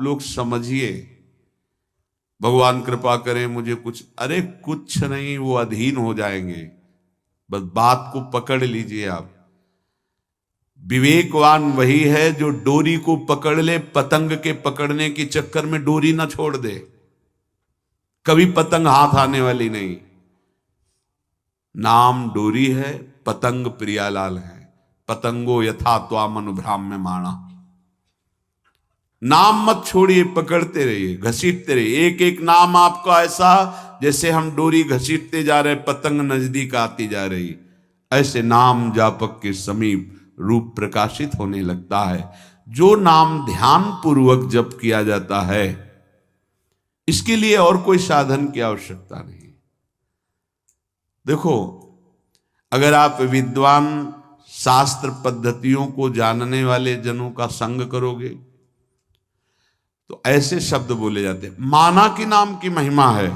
लोग समझिए, भगवान कृपा करें मुझे कुछ, अरे कुछ नहीं, वो अधीन हो जाएंगे। बस बात को पकड़ लीजिए आप। विवेकवान वही है जो डोरी को पकड़ ले, पतंग के पकड़ने के चक्कर में डोरी ना छोड़ दे। कभी पतंग हाथ आने वाली नहीं। नाम डोरी है, पतंग प्रियालाल है। पतंगो यथा त्वाम अनुभ्राम्य माणा। नाम मत छोड़िए, पकड़ते रहिए, घसीटते रहिए। एक एक नाम आपका ऐसा जैसे हम डोरी घसीटते जा रहे, पतंग नजदीक आती जा रही, ऐसे नाम जापक के समीप रूप प्रकाशित होने लगता है। जो नाम ध्यान पूर्वक जप किया जाता है, इसके लिए और कोई साधन की आवश्यकता नहीं। देखो, अगर आप विद्वान शास्त्र पद्धतियों को जानने वाले जनों का संग करोगे तो ऐसे शब्द बोले जाते हैं। माना कि नाम की महिमा है।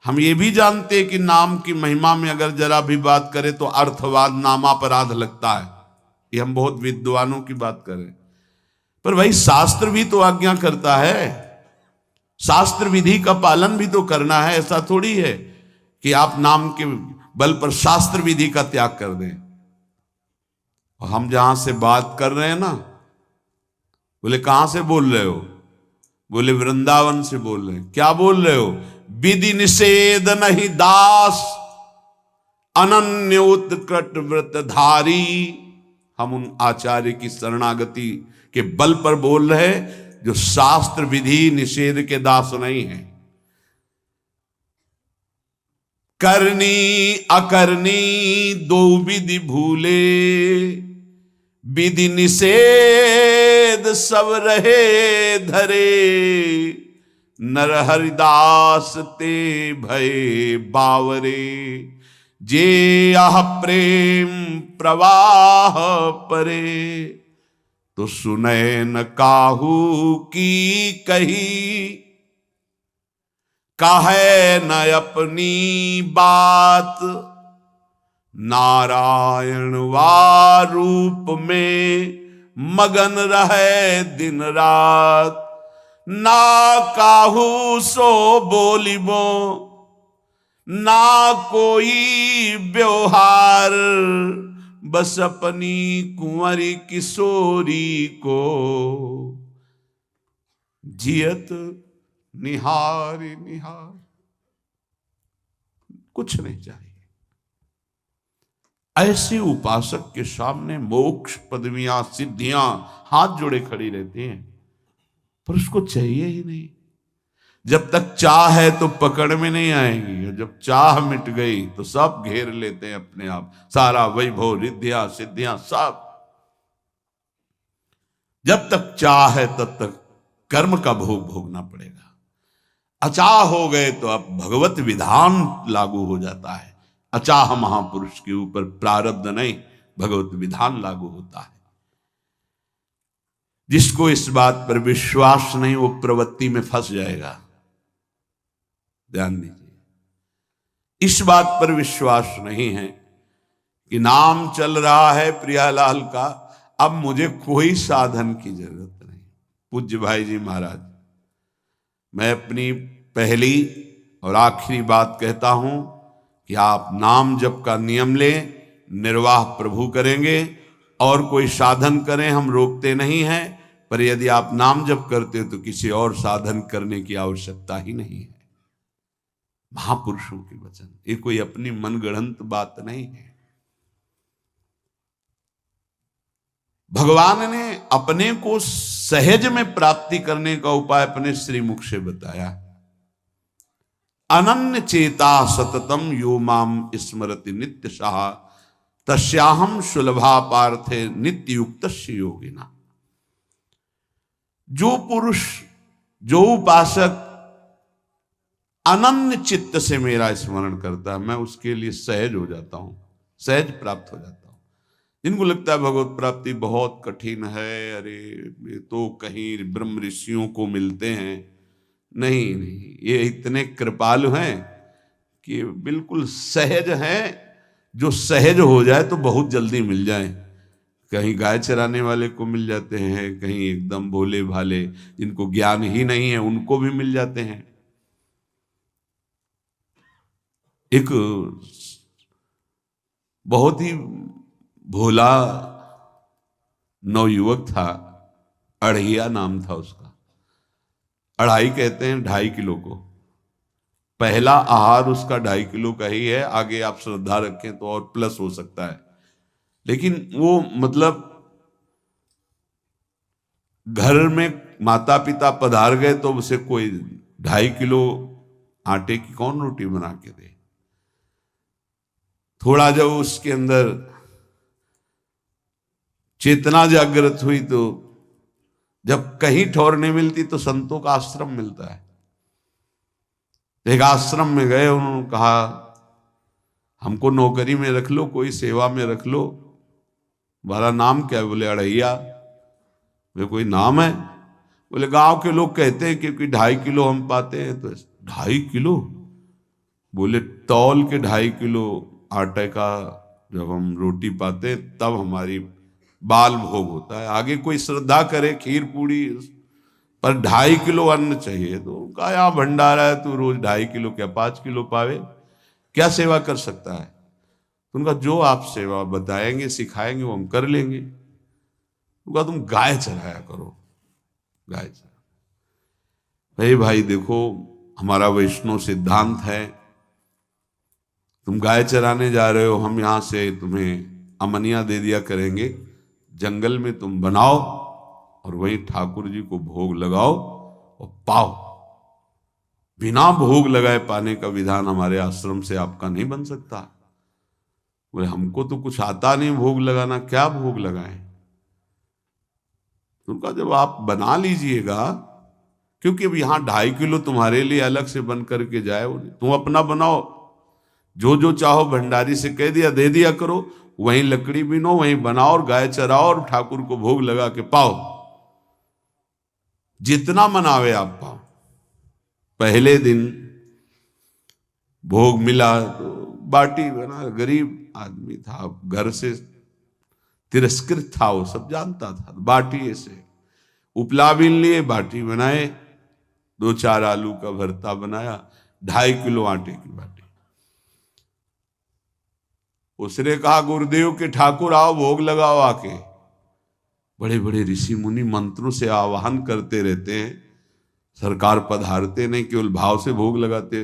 हम ये भी जानते हैं कि नाम की महिमा में अगर जरा भी बात करें तो अर्थवाद नामापराध लगता है। ये हम बहुत विद्वानों की बात करें, पर भाई शास्त्र भी तो आज्ञा करता है, शास्त्र विधि का पालन भी तो करना है। ऐसा थोड़ी है कि आप नाम के बल पर शास्त्र विधि का त्याग कर दें। और हम जहां से बात कर रहे हैं ना, बोले कहां से बोल रहे हो? बोले वृंदावन से बोल रहे हैं। क्या बोल रहे हो? विधि निषेध नहीं दास, अनन्य उत्कट व्रतधारी। हम उन आचार्य की शरणागति के बल पर बोल रहे जो शास्त्र विधि निषेध के दास नहीं है। करनी अकरनी दो विधि भूले, विधि निषेध सब रहे धरे। नर हरिदास ते भय बावरे, जे आह प्रेम प्रवाह परे। तो सुने न काहू की कही, काहे न अपनी बात। नारायण वा रूप में मगन रहे दिन रात। ना काहू सो बोलिबो, ना कोई व्यवहार। बस अपनी कुंवरी किशोरी को जियत निहारी निहार। कुछ नहीं चाहिए। ऐसे उपासक के सामने मोक्ष पदवियां सिद्धियां हाथ जोड़े खड़ी रहती हैं, पर उसको चाहिए ही नहीं। जब तक चाह है तो पकड़ में नहीं आएंगी, और जब चाह मिट गई तो सब घेर लेते हैं अपने आप। सारा वैभव रिद्धियां सिद्धियां सब। जब तक चाह है तब तक कर्म का भोग भोगना पड़ेगा। अचाह हो गए तो अब भगवत विधान लागू हो जाता है। अचाह महापुरुष के ऊपर प्रारब्ध नहीं, भगवत विधान लागू होता है। जिसको इस बात पर विश्वास नहीं, वो प्रवृत्ति में फंस जाएगा। ध्यान दीजिए, इस बात पर विश्वास नहीं है कि नाम चल रहा है प्रियालाल का, अब मुझे कोई साधन की जरूरत नहीं। पूज्य भाई जी महाराज, मैं अपनी पहली और आखिरी बात कहता हूं कि आप नाम जप का नियम लें, निर्वाह प्रभु करेंगे। और कोई साधन करें, हम रोकते नहीं हैं, पर यदि आप नाम जप करते हो तो किसी और साधन करने की आवश्यकता ही नहीं है। महापुरुषों के वचन, ये कोई अपनी मनगढ़ंत बात नहीं है। भगवान ने अपने को सहज में प्राप्ति करने का उपाय अपने श्रीमुख से बताया। अनन्य चेता सततम यो माम स्मरति नित्य सहा, तस्याहम सुलभा पार्थे नित्य युक्त योगिना। जो पुरुष, जो उपासक अनन्य चित्त से मेरा स्मरण करता है, मैं उसके लिए सहज हो जाता हूं, सहज प्राप्त हो जाता हूं। जिनको लगता है भगवत प्राप्ति बहुत कठिन है, अरे ये तो कहीं ब्रह्म ऋषियों को मिलते हैं, नहीं नहीं, ये इतने कृपालु हैं कि बिल्कुल सहज हैं। जो सहज हो जाए तो बहुत जल्दी मिल जाए। कहीं गाय चराने वाले को मिल जाते हैं, कहीं एकदम भोले भाले जिनको ज्ञान ही नहीं है उनको भी मिल जाते हैं। एक बहुत ही भोला नवयुवक था, अढ़ैया नाम था उसका। अढ़ाई कहते हैं 2.5 किलो को। पहला आहार उसका 2.5 किलो का ही है, आगे आप श्रद्धा रखें तो और प्लस हो सकता है। लेकिन वो मतलब घर में माता पिता पधार गए तो उसे कोई 2.5 किलो आटे की कौन रोटी बना के दे। थोड़ा जब उसके अंदर चेतना जागृत हुई तो जब कहीं ठौर नहीं मिलती तो संतों का आश्रम मिलता है। एक आश्रम में गए, उन्होंने कहा हमको नौकरी में रख लो, कोई सेवा में रख लो। तुम्हारा नाम क्या है? बोले अढ़ैया। वे कोई नाम है? बोले गांव के लोग कहते हैं क्योंकि 2.5 किलो हम पाते हैं। तो 2.5 किलो? बोले तौल के 2.5 किलो आटे का जब हम रोटी पाते हैं तब हमारी बाल भोग होता है। आगे कोई श्रद्धा करे खीर पूड़ी, पर 2.5 किलो अन्न चाहिए। तो कहा यहाँ भंडारा है, तू रोज 2.5 किलो क्या 5 किलो पावे, क्या सेवा कर सकता है? तो उनका जो आप सेवा बताएंगे सिखाएंगे वो हम कर लेंगे। उनका तुम गाय चराया करो, गाय चरा। भाई देखो हमारा वैष्णव सिद्धांत है, तुम गाय चराने जा रहे हो, हम यहां से तुम्हें अमनिया दे दिया करेंगे, जंगल में तुम बनाओ और वहीं ठाकुर जी को भोग लगाओ और पाओ। बिना भोग लगाए पाने का विधान हमारे आश्रम से आपका नहीं बन सकता। बोले हमको तो कुछ आता नहीं भोग लगाना, क्या भोग लगाएं? उनका जब आप बना लीजिएगा, क्योंकि अब यहां 2.5 किलो तुम्हारे लिए अलग से बन करके जाए, तुम अपना बनाओ, जो जो चाहो भंडारी से कह दिया दे दिया करो, वहीं लकड़ी बीनो, वहीं बनाओ और गाय चराओ और ठाकुर को भोग लगा के पाओ। जितना मनावे आप पाओ। पहले दिन भोग मिला तो बाटी बना, गरीब आदमी था, घर से तिरस्कृत था, वो सब जानता था। बाटी ऐसे उपला बीन लिए, बाटी बनाए, 2-4 आलू का भरता बनाया, 2.5 किलो आटे की बाटी। उसने कहा गुरुदेव के ठाकुर आओ भोग लगाओ आके। बड़े बड़े ऋषि मुनि मंत्रों से आवाहन करते रहते हैं, सरकार पधारते नहीं, केवल भाव से भोग लगाते।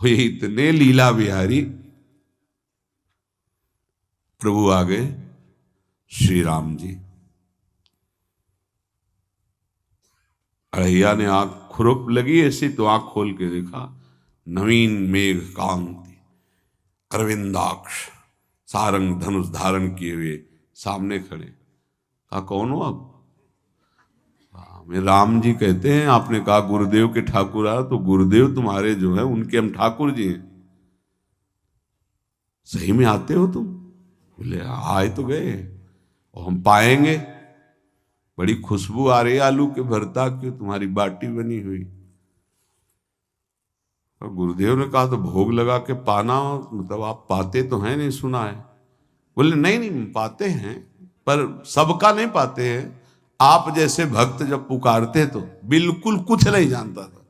हो इतने लीला बिहारी प्रभु आ गए श्री राम जी। अढ़ैया ने आंख खुरप लगी ऐसी तो आंख खोल के देखा, नवीन मेघ कांति, अरविंदाक्ष, सारंग धनुष धारण किए हुए सामने खड़े। कहा कौन हो आप? मैं राम जी कहते हैं। आपने कहा गुरुदेव के ठाकुर आ, तो गुरुदेव तुम्हारे जो है उनके हम ठाकुर जी हैं। सही में आते हो तुम? बोले आए तो गए और हम पाएंगे। बड़ी खुशबू आ रही है आलू के भरता की, तुम्हारी बाटी बनी हुई। और गुरुदेव ने कहा तो भोग लगा के पाना, मतलब आप पाते तो हैं? नहीं सुना है। बोले नहीं नहीं पाते हैं, पर सबका नहीं पाते हैं। आप जैसे भक्त जब पुकारते तो बिल्कुल कुछ नहीं जानता था।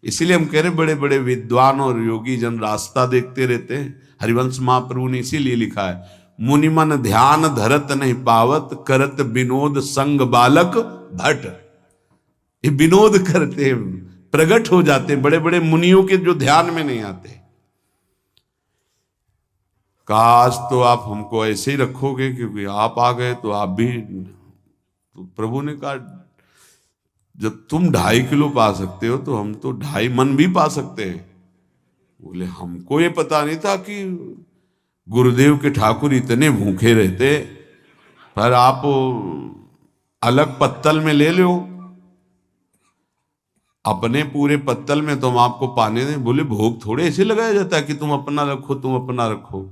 इसीलिए हम कह रहे बड़े बड़े विद्वान और योगी जन रास्ता देखते रहते हैं। हरिवंश महाप्रभु ने इसीलिए लिखा है, मुनिमन ध्यान धरत नहीं पावत, करत विनोद संग बालक भट। ये विनोद करते हैं, प्रकट हो जाते हैं, बड़े बड़े मुनियों के जो ध्यान में नहीं आते। काश तो आप हमको ऐसे ही रखोगे, क्योंकि आप आ गए तो आप भी। तो प्रभु ने कहा जब तुम 2.5 किलो पा सकते हो तो हम तो 2.5 मन भी पा सकते हैं। बोले हमको ये पता नहीं था कि गुरुदेव के ठाकुर इतने भूखे रहते, पर आप अलग पत्तल में ले लो, अपने पूरे पत्तल में तो हम आपको पाने दें। बोले भोग थोड़े ऐसे लगाया जाता है कि तुम अपना रखो, तुम अपना रखो।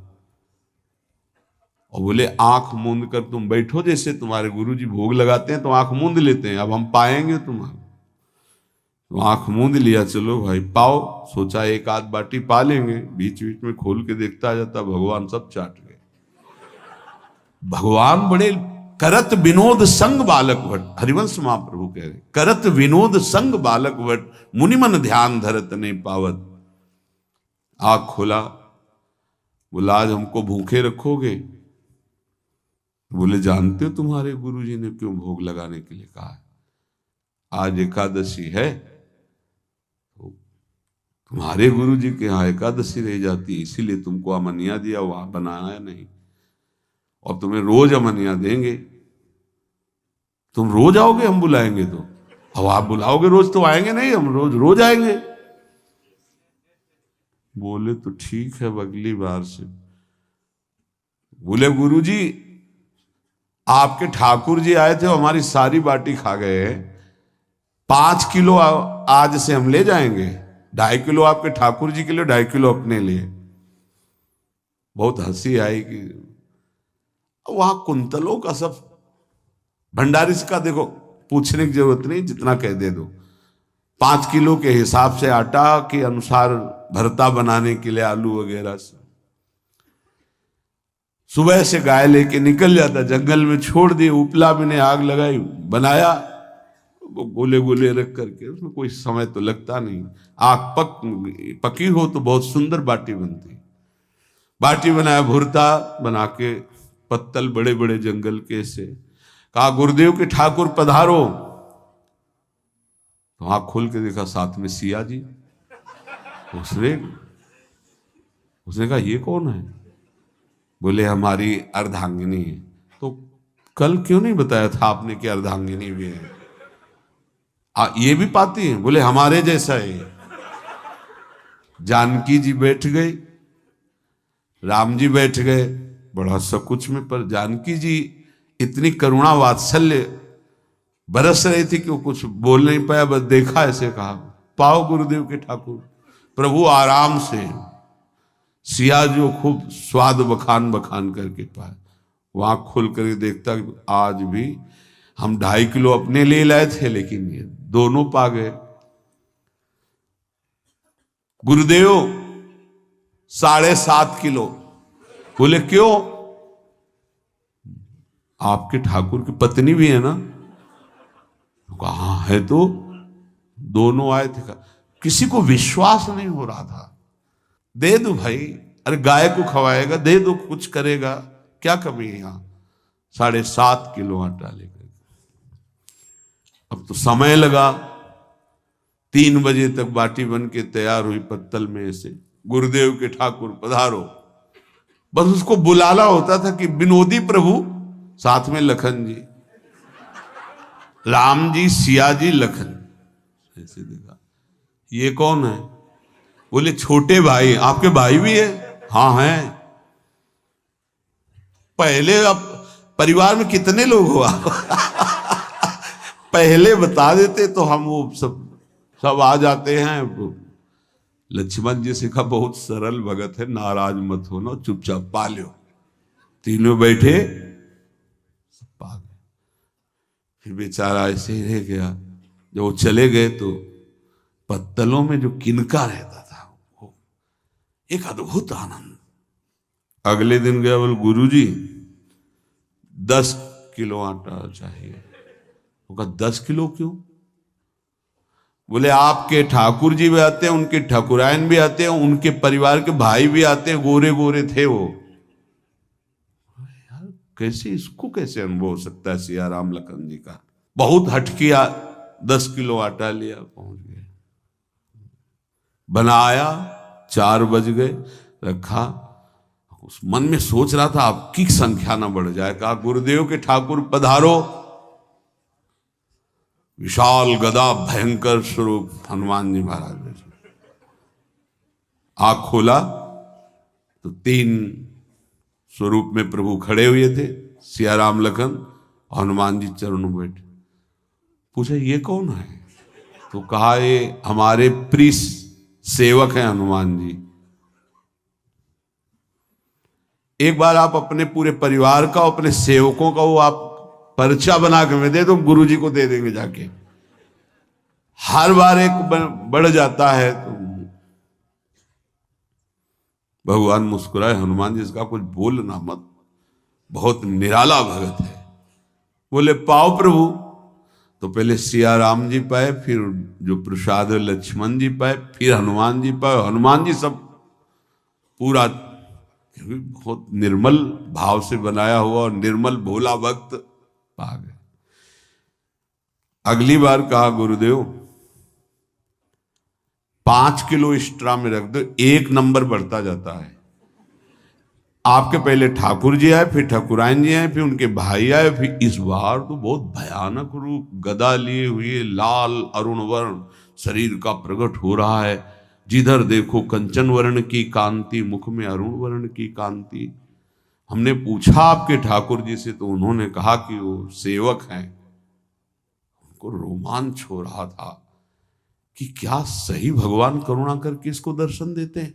और बोले आंख मूंद कर तुम बैठो, जैसे तुम्हारे गुरुजी भोग लगाते हैं तो आंख मूंद लेते हैं, अब हम पाएंगे तुम्हारा। तो आंख मूंद लिया, चलो भाई पाओ। सोचा एक आध बाटी पा लेंगे, बीच बीच में खोल के देखता जाता, भगवान सब चाट गए। भगवान बड़े करत विनोद संग बालक वट, हरिवंश महाप्रभु कह रहे, करत विनोद संग बालक वट, मुनिमन ध्यान धरत नहीं पावत। आँख खोला, बोला आज हमको भूखे रखोगे? बोले जानते हो तुम्हारे गुरुजी ने क्यों भोग लगाने के लिए कहा है? आज एकादशी है, तो तुम्हारे गुरुजी के यहाँ एकादशी रह जाती है, इसीलिए तुमको अमनिया दिया, वहां बनाया नहीं, और तुम्हें रोज अमनिया देंगे। तुम रोज आओगे हम बुलाएंगे तो? अब आप बुलाओगे रोज तो आएंगे नहीं, हम रोज रोज आएंगे। बोले तो ठीक है, अगली बार से। बोले गुरुजी आपके ठाकुर जी आए थे, हमारी सारी बाटी खा गए हैं, 5 किलो आज से हम ले जाएंगे, 2.5 किलो आपके ठाकुर जी के लिए, 2.5 किलो अपने लिए। बहुत हंसी आई कि वहां कुंतलों का सब भंडारी का देखो, पूछने की जरूरत नहीं, जितना कह दे दो। 5 किलो के हिसाब से आटा के अनुसार भरता बनाने के लिए आलू वगैरह से सुबह से गाय लेके निकल जाता, जंगल में छोड़ दिए, उपला में ने आग लगाई, बनाया, वो गोले गोले रख करके, उसमें कोई समय तो लगता नहीं। आग पकी हो तो बहुत सुंदर बाटी बनती। बाटी बनाया, भुरता बना के, पत्तल बड़े बड़े जंगल के से, कहा गुरुदेव के ठाकुर पधारो। तो आँख खोल के देखा साथ में सिया जी। उसने कहा ये कौन है? बोले हमारी अर्धांगिनी है। तो कल क्यों नहीं बताया था आपने कि अर्धांगिनी भी है? ये भी पाती है? बोले हमारे जैसा है। जानकी जी बैठ गई, राम जी बैठ गए, बड़ा सकुच में, पर जानकी जी इतनी करुणा वात्सल्य बरस रही थी कि वो कुछ बोल नहीं पाया, बस देखा, ऐसे कहा पाओ गुरुदेव के ठाकुर। प्रभु आराम से, सिया जो खूब स्वाद बखान बखान करके पाए, वहां खोल कर देखता आज भी हम 2.5 किलो अपने लिए लाए थे, लेकिन ये दोनों पा गए। गुरुदेव 7.5 किलो। बोले क्यों? आपके ठाकुर की पत्नी भी है ना? कहा है, तो दोनों आए थे। किसी को विश्वास नहीं हो रहा था। दे दो भाई, अरे गाय को खवाएगा, दे दो, कुछ करेगा, क्या कमी है यहां? 7.5 किलो आटा लेकर। अब तो समय लगा, 3 बजे तक बाटी बन के तैयार हुई पत्तल में से। गुरुदेव के ठाकुर पधारो, बस उसको बुलाना होता था कि विनोदी प्रभु, साथ में लखन जी, राम जी, सिया जी, लखन। ऐसे देखा, ये कौन है? बोले छोटे भाई। आपके भाई भी है? हाँ हैं। पहले अब परिवार में कितने लोग हो आप? पहले बता देते तो हम वो सब आ जाते हैं। लक्ष्मण जी से कहा बहुत सरल भगत है, नाराज मत होना, चुपचाप पा लो। तीनों बैठे, सब पा गए। फिर बेचारा ऐसे ही रह गया। जब वो चले गए तो पत्तलों में जो किनका रहता था, वो एक अद्भुत आनंद। अगले दिन गया, बोल गुरुजी 10 किलो आटा चाहिए। वो कहा 10 किलो क्यों? बोले आपके ठाकुर जी भी आते हैं, उनके ठाकुरायन भी आते हैं, उनके परिवार के भाई भी आते हैं, गोरे गोरे थे वो। यार कैसे, इसको कैसे अनुभव हो सकता है? सिया राम लखन जी का बहुत हट किया। 10 किलो आटा लिया, पहुंच गए, बनाया, 4 बज गए, रखा। उस मन में सोच रहा था आपकी संख्या ना बढ़ जाए। कहा गुरुदेव के ठाकुर पधारो। विशाल गदा, भयंकर स्वरूप हनुमान जी महाराज। आंख खोला तो 3 स्वरूप में प्रभु खड़े हुए थे, सिया राम लखन, हनुमान जी चरणों में बैठे। पूछा ये कौन है? तो कहा ये हमारे प्रिय सेवक हैं हनुमान जी। एक बार आप अपने पूरे परिवार का, अपने सेवकों का वो आप पर्चा बना के मैं दे दो, गुरु जी को दे देंगे जाके। हर बार एक बढ़ जाता है तो भगवान मुस्कुराए, हनुमान जी इसका कुछ बोलना मत, बहुत निराला भगत है। बोले पाओ प्रभु। तो पहले सिया राम जी पाए, फिर जो प्रसाद है लक्ष्मण जी पाए, फिर हनुमान जी पाए। हनुमान जी सब पूरा बहुत निर्मल भाव से बनाया हुआ और निर्मल भोला भक्त पा गए। अगली बार कहा गुरुदेव 5 किलो एक्स्ट्रा में रख दो, 1 नंबर बढ़ता जाता है। आपके पहले ठाकुर जी आए, फिर ठाकुरायन जी आए, फिर उनके भाई आए, फिर इस बार तो बहुत भयानक रूप, गदा लिए हुए, लाल अरुण वर्ण शरीर का प्रकट हो रहा है। जिधर देखो कंचन वर्ण की कांति, मुख में अरुण वर्ण की कांति। हमने पूछा आपके ठाकुर जी से, तो उन्होंने कहा कि वो सेवक हैं। उनको रोमांच हो रहा था कि क्या सही भगवान करुणा करके इसको दर्शन देते हैं।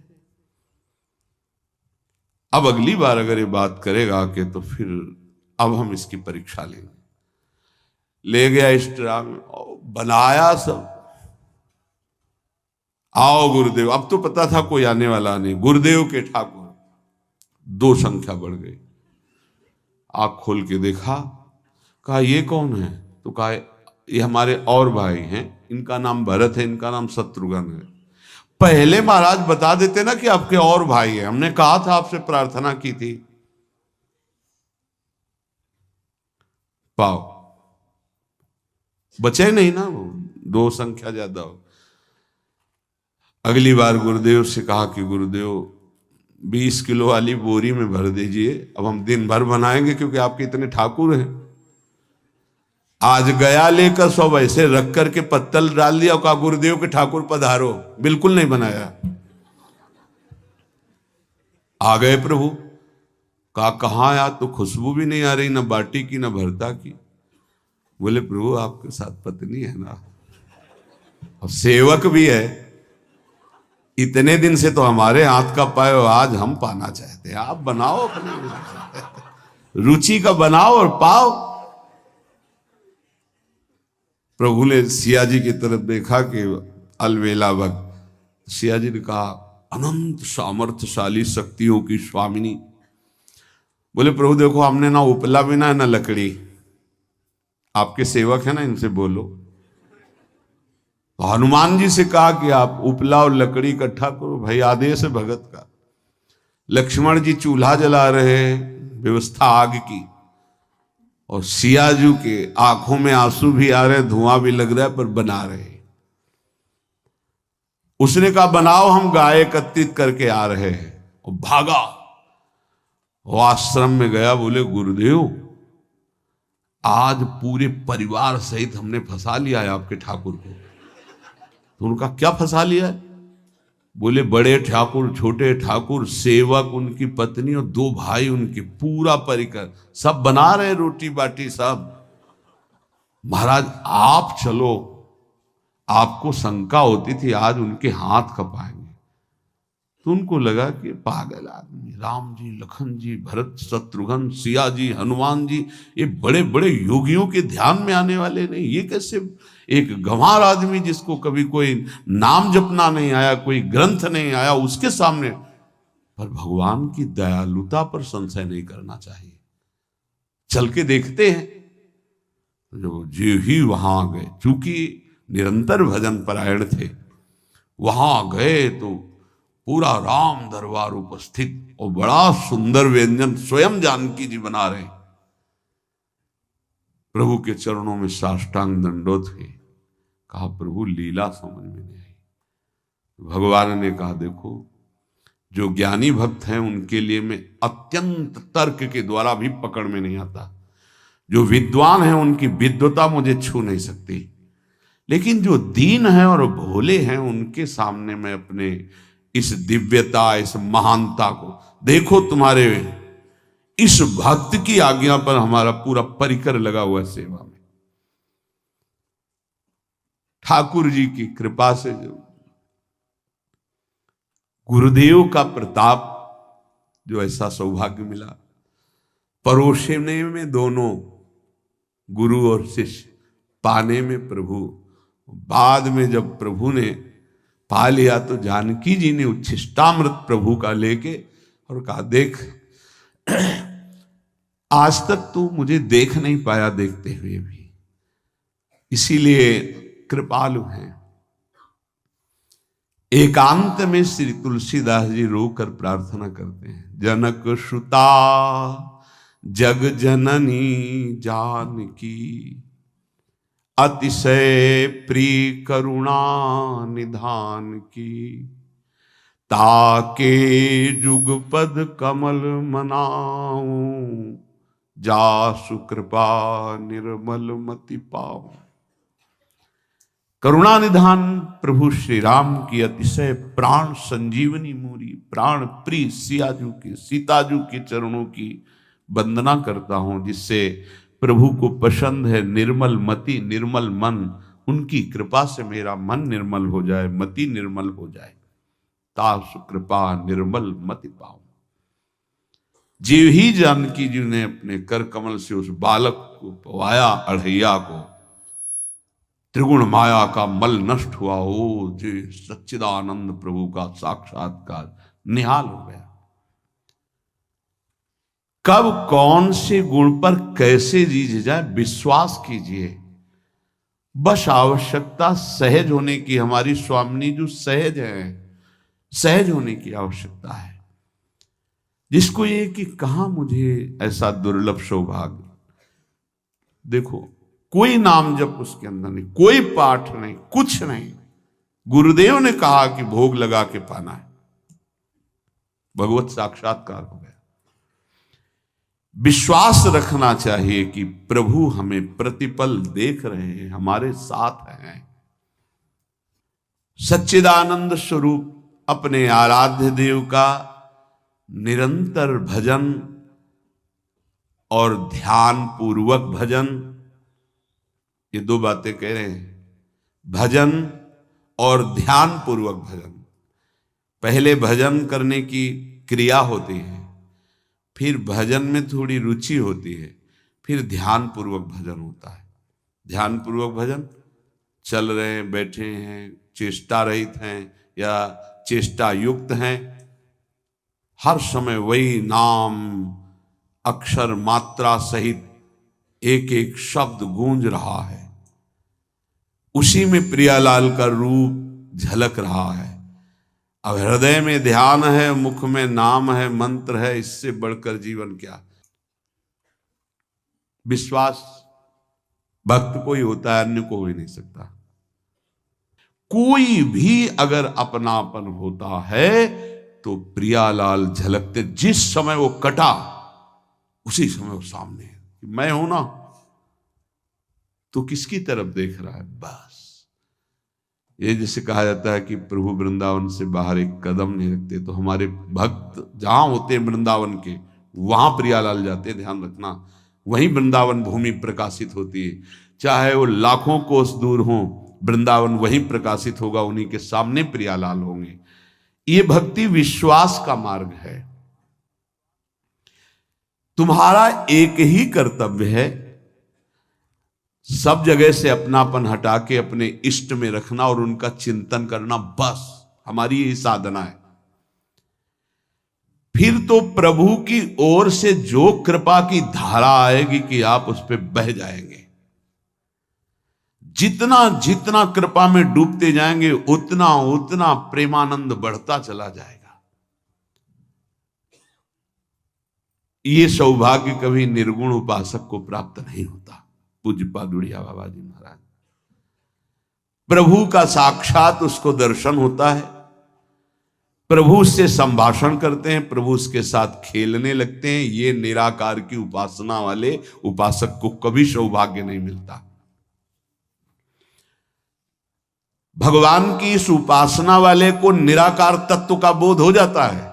अब अगली बार अगर ये बात करेगा कि तो फिर अब हम इसकी परीक्षा लेंगे। ले गया इस ट्रा में, बनाया सब। आओ गुरुदेव। अब तो पता था कोई आने वाला नहीं। गुरुदेव के ठाकुर 2 संख्या बढ़ गई। आंख खोल के देखा, कहा ये कौन है? तो कहा ये हमारे और भाई हैं, इनका नाम भरत है, इनका नाम शत्रुघ्न है। पहले महाराज बता देते ना कि आपके और भाई हैं, हमने कहा था, आपसे प्रार्थना की थी। पाओ बचे नहीं ना, वो 2 संख्या ज्यादा हो। अगली बार गुरुदेव से कहा कि गुरुदेव 20 किलो वाली बोरी में भर दीजिए, अब हम दिन भर बनाएंगे क्योंकि आपके इतने ठाकुर हैं। आज गया लेकर सब ऐसे रख करके पत्तल डाल दिया, कहा गुरुदेव के ठाकुर पधारो। बिल्कुल नहीं बनाया। आ गए प्रभु। कहा कहाँ आया? तो खुशबू भी नहीं आ रही, ना बाटी की ना भरता की। बोले प्रभु आपके साथ पत्नी है ना, और सेवक भी है। इतने दिन से तो हमारे हाथ का पाए, आज हम पाना चाहते हैं। आप बनाओ, अपनी रुचि का बनाओ और पाओ। प्रभु ने सिया जी की तरफ देखा कि अलवेला वक्त। सिया जी ने कहा अनंत सामर्थ्यशाली शक्तियों की स्वामिनी। बोले प्रभु देखो, हमने ना उपला भी ना लकड़ी, आपके सेवक है ना, इनसे बोलो। तो हनुमान जी से कहा कि आप उपला और लकड़ी इकट्ठा करो, भाई आदेश है भगत का। लक्ष्मण जी चूल्हा जला रहे, व्यवस्था आग की, और सियाजू के आंखों में आंसू भी आ रहे, धुआं भी लग रहा है, पर बना रहे। उसने कहा बनाओ, हम गाय एकत्रित करके आ रहे हैं। और भागा, वो आश्रम में गया। बोले गुरुदेव आज पूरे परिवार सहित हमने फंसा लिया है आपके ठाकुर को। तो उनका क्या फंसा लिया है? बोले बड़े ठाकुर, छोटे ठाकुर, सेवक, उनकी पत्नी और 2 भाई उनके, पूरा परिकर, सब बना रहे रोटी बाटी सब। महाराज आप चलो, आपको शंका होती थी आज उनके हाथ कपाएंगे। तो उनको लगा कि पागल आदमी, राम जी, लखन जी, भरत, शत्रुघ्न, सिया जी, हनुमान जी, ये बड़े बड़े योगियों के ध्यान में आने वाले नहीं, ये कैसे एक गंवार आदमी जिसको कभी कोई नाम जपना नहीं आया, कोई ग्रंथ नहीं आया, उसके सामने। पर भगवान की दयालुता पर संशय नहीं करना चाहिए। चल के देखते हैं। जो जी ही वहां गए, चूंकि निरंतर भजन परायण थे, वहां गए तो पूरा राम दरबार उपस्थित, और बड़ा सुंदर व्यंजन स्वयं जानकी जी बना रहे। प्रभु के चरणों में साष्टांग दंडोत है। कहा प्रभु लीला समझ में नहीं आई। भगवान ने कहा देखो, जो ज्ञानी भक्त हैं उनके लिए मैं अत्यंत तर्क के द्वारा भी पकड़ में नहीं आता। जो विद्वान हैं उनकी विद्वता मुझे छू नहीं सकती, लेकिन जो दीन हैं और भोले हैं उनके सामने मैं अपने इस दिव्यता, इस महानता को देखो। तुम्हारे इस भक्त की आज्ञा पर हमारा पूरा परिकर लगा हुआ है सेवा में। ठाकुर जी की कृपा से जो गुरुदेव का प्रताप, जो ऐसा सौभाग्य मिला, परोसने में दोनों गुरु और शिष्य, पाने में प्रभु। बाद में जब प्रभु ने पा लिया तो जानकी जी ने उच्छिष्टामृत प्रभु का लेके और कहा देख आज तक तू मुझे देख नहीं पाया देखते हुए भी, इसीलिए कृपालु हैं। एकांत में श्री तुलसीदास जी रोकर प्रार्थना करते हैं, जनक सुता जग जननी जानकी, अतिशय प्रिय करुणा निधान की, ताके जुगपद कमल मनाऊं, जासु कृपा निर्मल मति पाऊं। करुणा निधान प्रभु श्री राम की अतिशय प्राण संजीवनी मूरी, प्राण प्रिय सियाजू की, सीताजू के चरणों की वंदना करता हूं, जिससे प्रभु को पसंद है निर्मल मति निर्मल मन। उनकी कृपा से मेरा मन निर्मल हो जाए, मति निर्मल हो जाए। तासु कृपा निर्मल मति पाऊं। जीव ही जानकी जी ने अपने कर कमल से उस बालक को पवाया, अढ़ैया को, त्रिगुण माया का मल नष्ट हुआ। ओ जी सच्चिदानंद प्रभु का साक्षात्कार निहाल हो गया। कब कौन से गुण पर कैसे रीझ जाए विश्वास कीजिए, बस आवश्यकता सहज होने की। हमारी स्वामिनी जो सहज है, सहज होने की आवश्यकता है। जिसको ये कि कहां मुझे ऐसा दुर्लभ सौभाग्य, देखो कोई नाम जप उसके अंदर नहीं, कोई पाठ नहीं, कुछ नहीं। गुरुदेव ने कहा कि भोग लगा के पाना है, भगवत साक्षात्कार हो गया। विश्वास रखना चाहिए कि प्रभु हमें प्रतिपल देख रहे हैं, हमारे साथ हैं। सच्चिदानंद स्वरूप अपने आराध्य देव का निरंतर भजन और ध्यान पूर्वक भजन, ये दो बातें कह रहे हैं, भजन और ध्यान पूर्वक भजन। पहले भजन करने की क्रिया होती है, फिर भजन में थोड़ी रुचि होती है, फिर ध्यान पूर्वक भजन होता है। ध्यान पूर्वक भजन, चल रहे हैं, बैठे हैं, चेष्टा रहित हैं या चेष्टा युक्त हैं, हर समय वही नाम अक्षर मात्रा सहित एक एक शब्द गूंज रहा है, उसी में प्रियालाल का रूप झलक रहा है। अब हृदय में ध्यान है, मुख में नाम है, मंत्र है, इससे बढ़कर जीवन क्या। विश्वास भक्त को ही होता है, अन्य को हो ही नहीं सकता। कोई भी अगर अपनापन होता है तो प्रियालाल झलकते। जिस समय वो कटा उसी समय वो सामने है। मैं हूं ना, तो किसकी तरफ देख रहा है? बस ये जैसे कहा जाता है कि प्रभु वृंदावन से बाहर एक कदम नहीं रखते, तो हमारे भक्त जहां होते हैं वृंदावन के, वहां प्रियालाल जाते। ध्यान रखना, वहीं वृंदावन भूमि प्रकाशित होती है। चाहे वो लाखों कोस दूर हो, वृंदावन वहीं प्रकाशित होगा, उन्हीं के सामने प्रियालाल होंगे। ये भक्ति विश्वास का मार्ग है। तुम्हारा एक ही कर्तव्य है, सब जगह से अपनापन हटा के अपने इष्ट में रखना और उनका चिंतन करना। बस हमारी यही साधना है। फिर तो प्रभु की ओर से जो कृपा की धारा आएगी कि आप उस पर बह जाएंगे। जितना जितना कृपा में डूबते जाएंगे, उतना उतना प्रेमानंद बढ़ता चला जाएगा। ये सौभाग्य कभी निर्गुण उपासक को प्राप्त नहीं होता। पूज्यपाद उड़िया बाबा जी महाराज, प्रभु का साक्षात उसको दर्शन होता है, प्रभु उससे संभाषण करते हैं, प्रभु उसके साथ खेलने लगते हैं। ये निराकार की उपासना वाले उपासक को कभी सौभाग्य नहीं मिलता। भगवान की इस उपासना वाले को निराकार तत्व का बोध हो जाता है।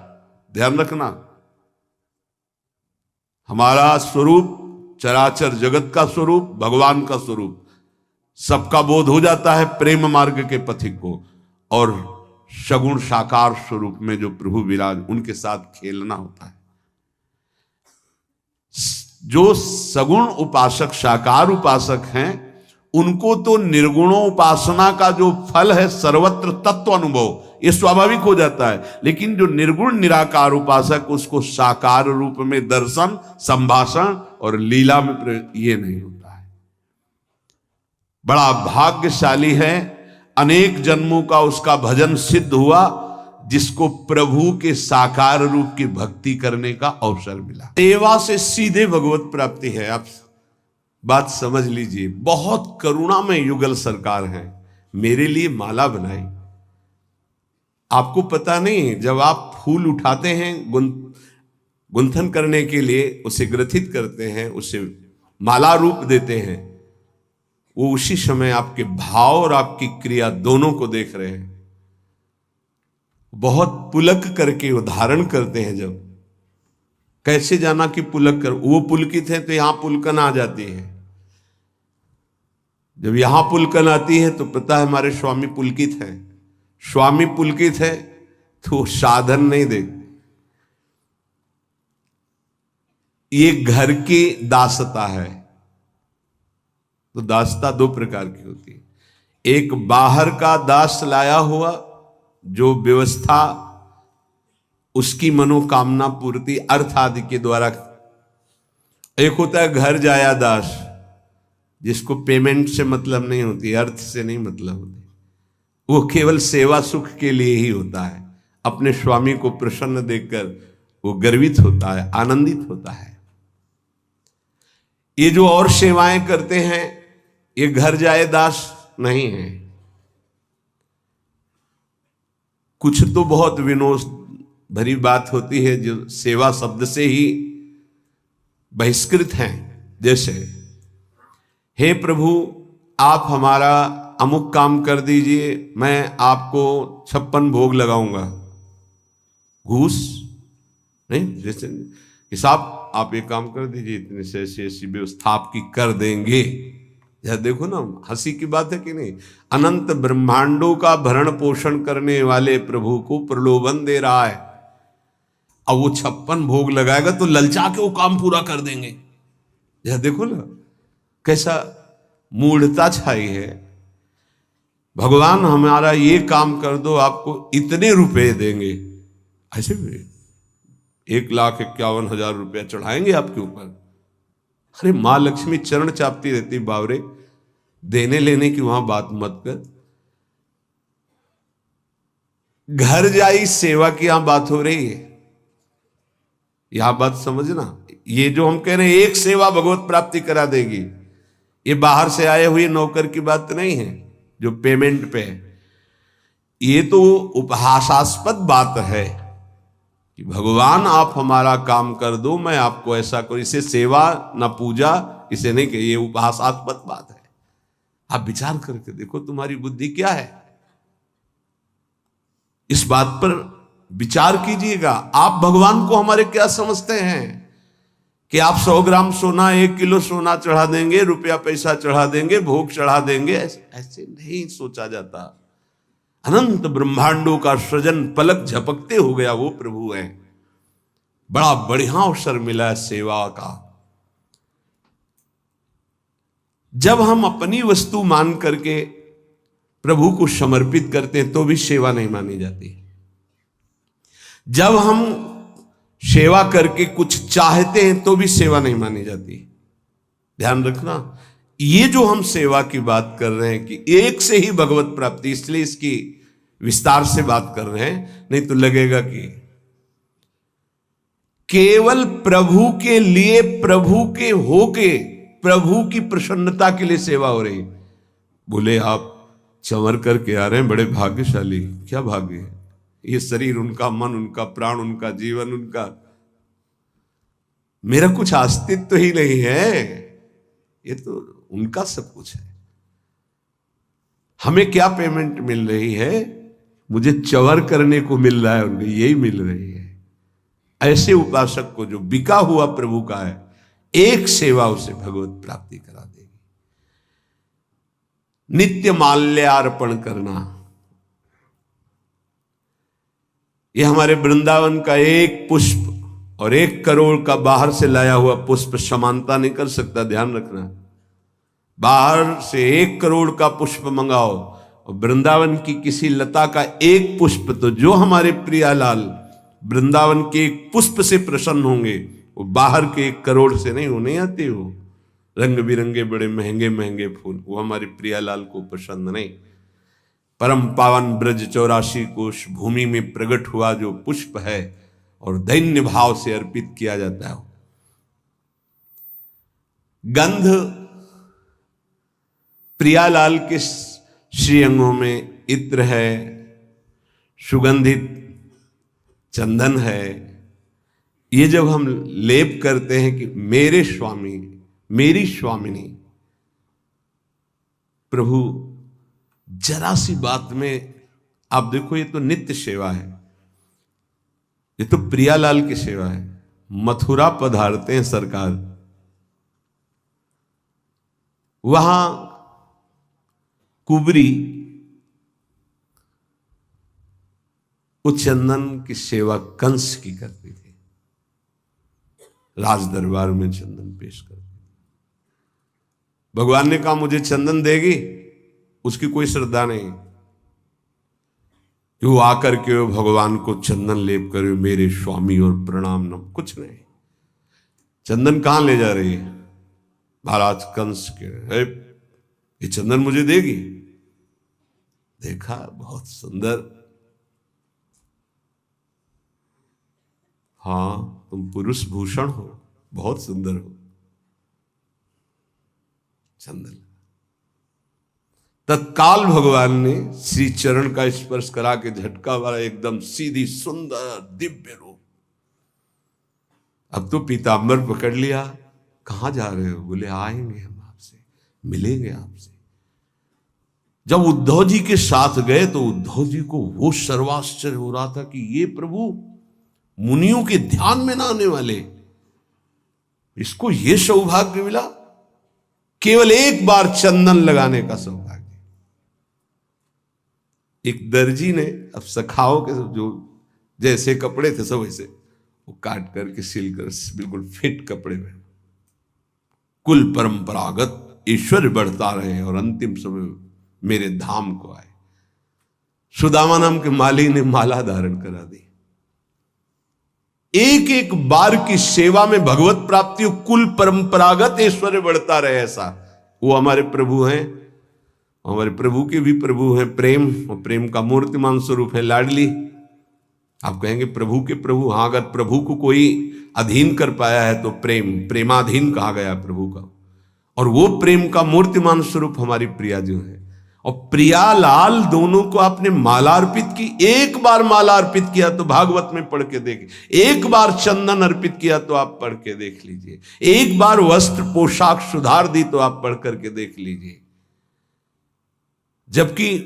ध्यान रखना, हमारा स्वरूप चराचर जगत का स्वरूप, भगवान का स्वरूप, सबका बोध हो जाता है प्रेम मार्ग के पथिक को। और सगुण साकार स्वरूप में जो प्रभु विराज, उनके साथ खेलना होता है। जो सगुण उपासक, साकार उपासक हैं, उनको तो निर्गुणोपासना का जो फल है सर्वत्र तत्व अनुभव, ये स्वाभाविक हो जाता है। लेकिन जो निर्गुण निराकार उपासक, उसको साकार रूप में दर्शन, संभाषण और लीला में ये नहीं होता है। बड़ा भाग्यशाली है, अनेक जन्मों का उसका भजन सिद्ध हुआ, जिसको प्रभु के साकार रूप की भक्ति करने का अवसर मिला। सेवा से सीधे भगवत प्राप्ति है। आप बात समझ लीजिए। बहुत करुणा में युगल सरकार है, मेरे लिए माला बनाई। आपको पता नहीं, जब आप फूल उठाते हैं गुंथन करने के लिए, उसे ग्रथित करते हैं, उसे माला रूप देते हैं, वो उसी समय आपके भाव और आपकी क्रिया दोनों को देख रहे हैं। बहुत पुलक करके वो धारण करते हैं। जब कैसे जाना कि पुलक कर, वो पुलकित है तो यहां पुलकन आ जाती है। जब यहां पुलकन आती है तो पता है हमारे स्वामी पुलकित है। स्वामी पुलकित है तो साधन नहीं दे। ये घर की दासता है। तो दासता दो प्रकार की होती है। एक बाहर का दास लाया हुआ, जो व्यवस्था उसकी मनोकामना पूर्ति अर्थ आदि के द्वारा। एक होता है घर जाया दास, जिसको पेमेंट से मतलब नहीं होती, अर्थ से नहीं मतलब होती, वो केवल सेवा सुख के लिए ही होता है। अपने स्वामी को प्रसन्न देखकर वो गर्वित होता है, आनंदित होता है। ये जो और सेवाएं करते हैं, ये घर जाए दास नहीं है। कुछ तो बहुत विनोद भरी बात होती है जो सेवा शब्द से ही बहिष्कृत हैं। जैसे, हे प्रभु आप हमारा अमुक काम कर दीजिए, मैं आपको 56 भोग लगाऊंगा। घूस नहीं, जैसे कि साहब आप एक काम कर दीजिए, इतने से ऐसी व्यवस्था आपकी कर देंगे। यह देखो ना, हंसी की बात है कि नहीं। अनंत ब्रह्मांडों का भरण पोषण करने वाले प्रभु को प्रलोभन दे रहा है। अब वो 56 भोग लगाएगा तो ललचा के वो काम पूरा कर देंगे। यह देखो ना कैसा मूढ़ता छाई है। भगवान हमारा ये काम कर दो, आपको इतने रुपए देंगे। ऐसे 1,51,000 रुपया चढ़ाएंगे आपके ऊपर। अरे माँ लक्ष्मी चरण चापती रहती, बावरे देने लेने की वहां बात मत कर। घर जाई सेवा की यहां बात हो रही है। यहां बात समझना। ये जो हम कह रहे हैं एक सेवा भगवत प्राप्ति करा देगी, ये बाहर से आए हुए नौकर की बात नहीं है जो पेमेंट पे है। ये तो उपहासास्पद बात है कि भगवान आप हमारा काम कर दो, मैं आपको ऐसा करूं। इसे सेवा ना पूजा, इसे नहीं कहिए, ये उपहासास्पद बात है। आप विचार करके देखो तुम्हारी बुद्धि क्या है। इस बात पर विचार कीजिएगा। आप भगवान को हमारे क्या समझते हैं कि आप 100 ग्राम सोना, 1 किलो सोना चढ़ा देंगे, रुपया पैसा चढ़ा देंगे, भोग चढ़ा देंगे। ऐसे नहीं सोचा जाता। अनंत ब्रह्मांडों का सृजन पलक झपकते हो गया वो प्रभु है। बड़ा बढ़िया अवसर मिला है सेवा का। जब हम अपनी वस्तु मान करके प्रभु को समर्पित करते हैं तो भी सेवा नहीं मानी जाती। जब हम सेवा करके कुछ चाहते हैं तो भी सेवा नहीं मानी जाती। ध्यान रखना, ये जो हम सेवा की बात कर रहे हैं कि एक से ही भगवत प्राप्ति, इसलिए इसकी विस्तार से बात कर रहे हैं। नहीं तो लगेगा कि केवल प्रभु के लिए, प्रभु के होके, प्रभु की प्रसन्नता के लिए सेवा हो रही। बोले आप चंवर करके आ रहे हैं, बड़े भाग्यशाली। क्या भाग्य है? ये शरीर उनका, मन उनका, प्राण उनका, जीवन उनका, मेरा कुछ अस्तित्व तो ही नहीं है। ये तो उनका सब कुछ है। हमें क्या पेमेंट मिल रही है? मुझे चंवर करने को मिल रहा है, उनको यही मिल रही है। ऐसे उपासक को जो बिका हुआ प्रभु का है, एक सेवा उसे भगवत प्राप्ति करा देगी। नित्य माल्यार्पण करना, यह हमारे वृंदावन का एक पुष्प और 1 करोड़ का बाहर से लाया हुआ पुष्प समानता नहीं कर सकता। ध्यान रखना, बाहर से 1 करोड़ का पुष्प मंगाओ और वृंदावन की किसी लता का एक पुष्प, तो जो हमारे प्रियालाल वृंदावन के एक पुष्प से प्रसन्न होंगे, वो बाहर के 1 करोड़ से नहीं होने आते। हो रंग बिरंगे बड़े महंगे महंगे फूल, वो हमारे प्रियालाल को पसंद नहीं। परम पावन ब्रज 84 कोश भूमि में प्रकट हुआ जो पुष्प है और दैन्य भाव से अर्पित किया जाता है। गंध प्रियालाल के श्रीअंगों में इत्र है, सुगंधित चंदन है। ये जब हम लेप करते हैं कि मेरे स्वामी मेरी स्वामिनी, प्रभु जरा सी बात में आप देखो, ये तो नित्य सेवा है, ये तो प्रियालाल की सेवा है। मथुरा पधारते हैं सरकार, वहां कुबरी उस चंदन की सेवा कंस की करती थी, राज दरबार में चंदन पेश करती। भगवान ने कहा मुझे चंदन देगी, उसकी कोई श्रद्धा नहीं कि वो आकर के भगवान को चंदन लेप करे मेरे स्वामी और प्रणाम न, कुछ नहीं। चंदन कहां ले जा रही है? महाराज कंस के, ये चंदन मुझे देगी? देखा बहुत सुंदर, हाँ तुम पुरुष भूषण हो, बहुत सुंदर हो। चंदन तत्काल भगवान ने श्री चरण का स्पर्श करा के झटका वाला एकदम सीधी सुंदर दिव्य रूप। अब तो पीतांबर पकड़ लिया, कहां जा रहे हो? बोले आएंगे हम आपसे, मिलेंगे आपसे। जब उद्धव जी के साथ गए तो उद्धव जी को वो सर्वाश्चर्य हो रहा था कि ये प्रभु मुनियों के ध्यान में ना आने वाले, इसको ये सौभाग्य मिला, केवल एक बार चंदन लगाने का सौभाग्य। एक दर्जी ने अब सखाओं के जो जैसे कपड़े थे सब वैसे वो काट करके सिल कर बिल्कुल फिट कपड़े में, कुल परंपरागत ऐश्वर्य बढ़ता रहे और अंतिम समय मेरे धाम को आए। सुदामा नाम के माली ने माला धारण करा दी। एक एक बार की सेवा में भगवत प्राप्ति, कुल परंपरागत ऐश्वर्य बढ़ता रहे, ऐसा वो हमारे प्रभु हैं। हमारे प्रभु के भी प्रभु हैं प्रेम, और प्रेम का मूर्तिमान स्वरूप है लाडली। आप कहेंगे प्रभु के प्रभु, हाँ अगर प्रभु को कोई अधीन कर पाया है तो प्रेमाधीन कहा गया प्रभु का, और वो प्रेम का मूर्तिमान स्वरूप हमारी प्रिया जो है। और प्रियालाल दोनों को आपने माला अर्पित की। एक बार माला अर्पित किया तो भागवत में पढ़ के देखिए, एक बार चंदन अर्पित किया तो आप पढ़ के देख लीजिए, एक बार वस्त्र पोशाक सुधार दी तो आप पढ़ करके देख लीजिए। जबकि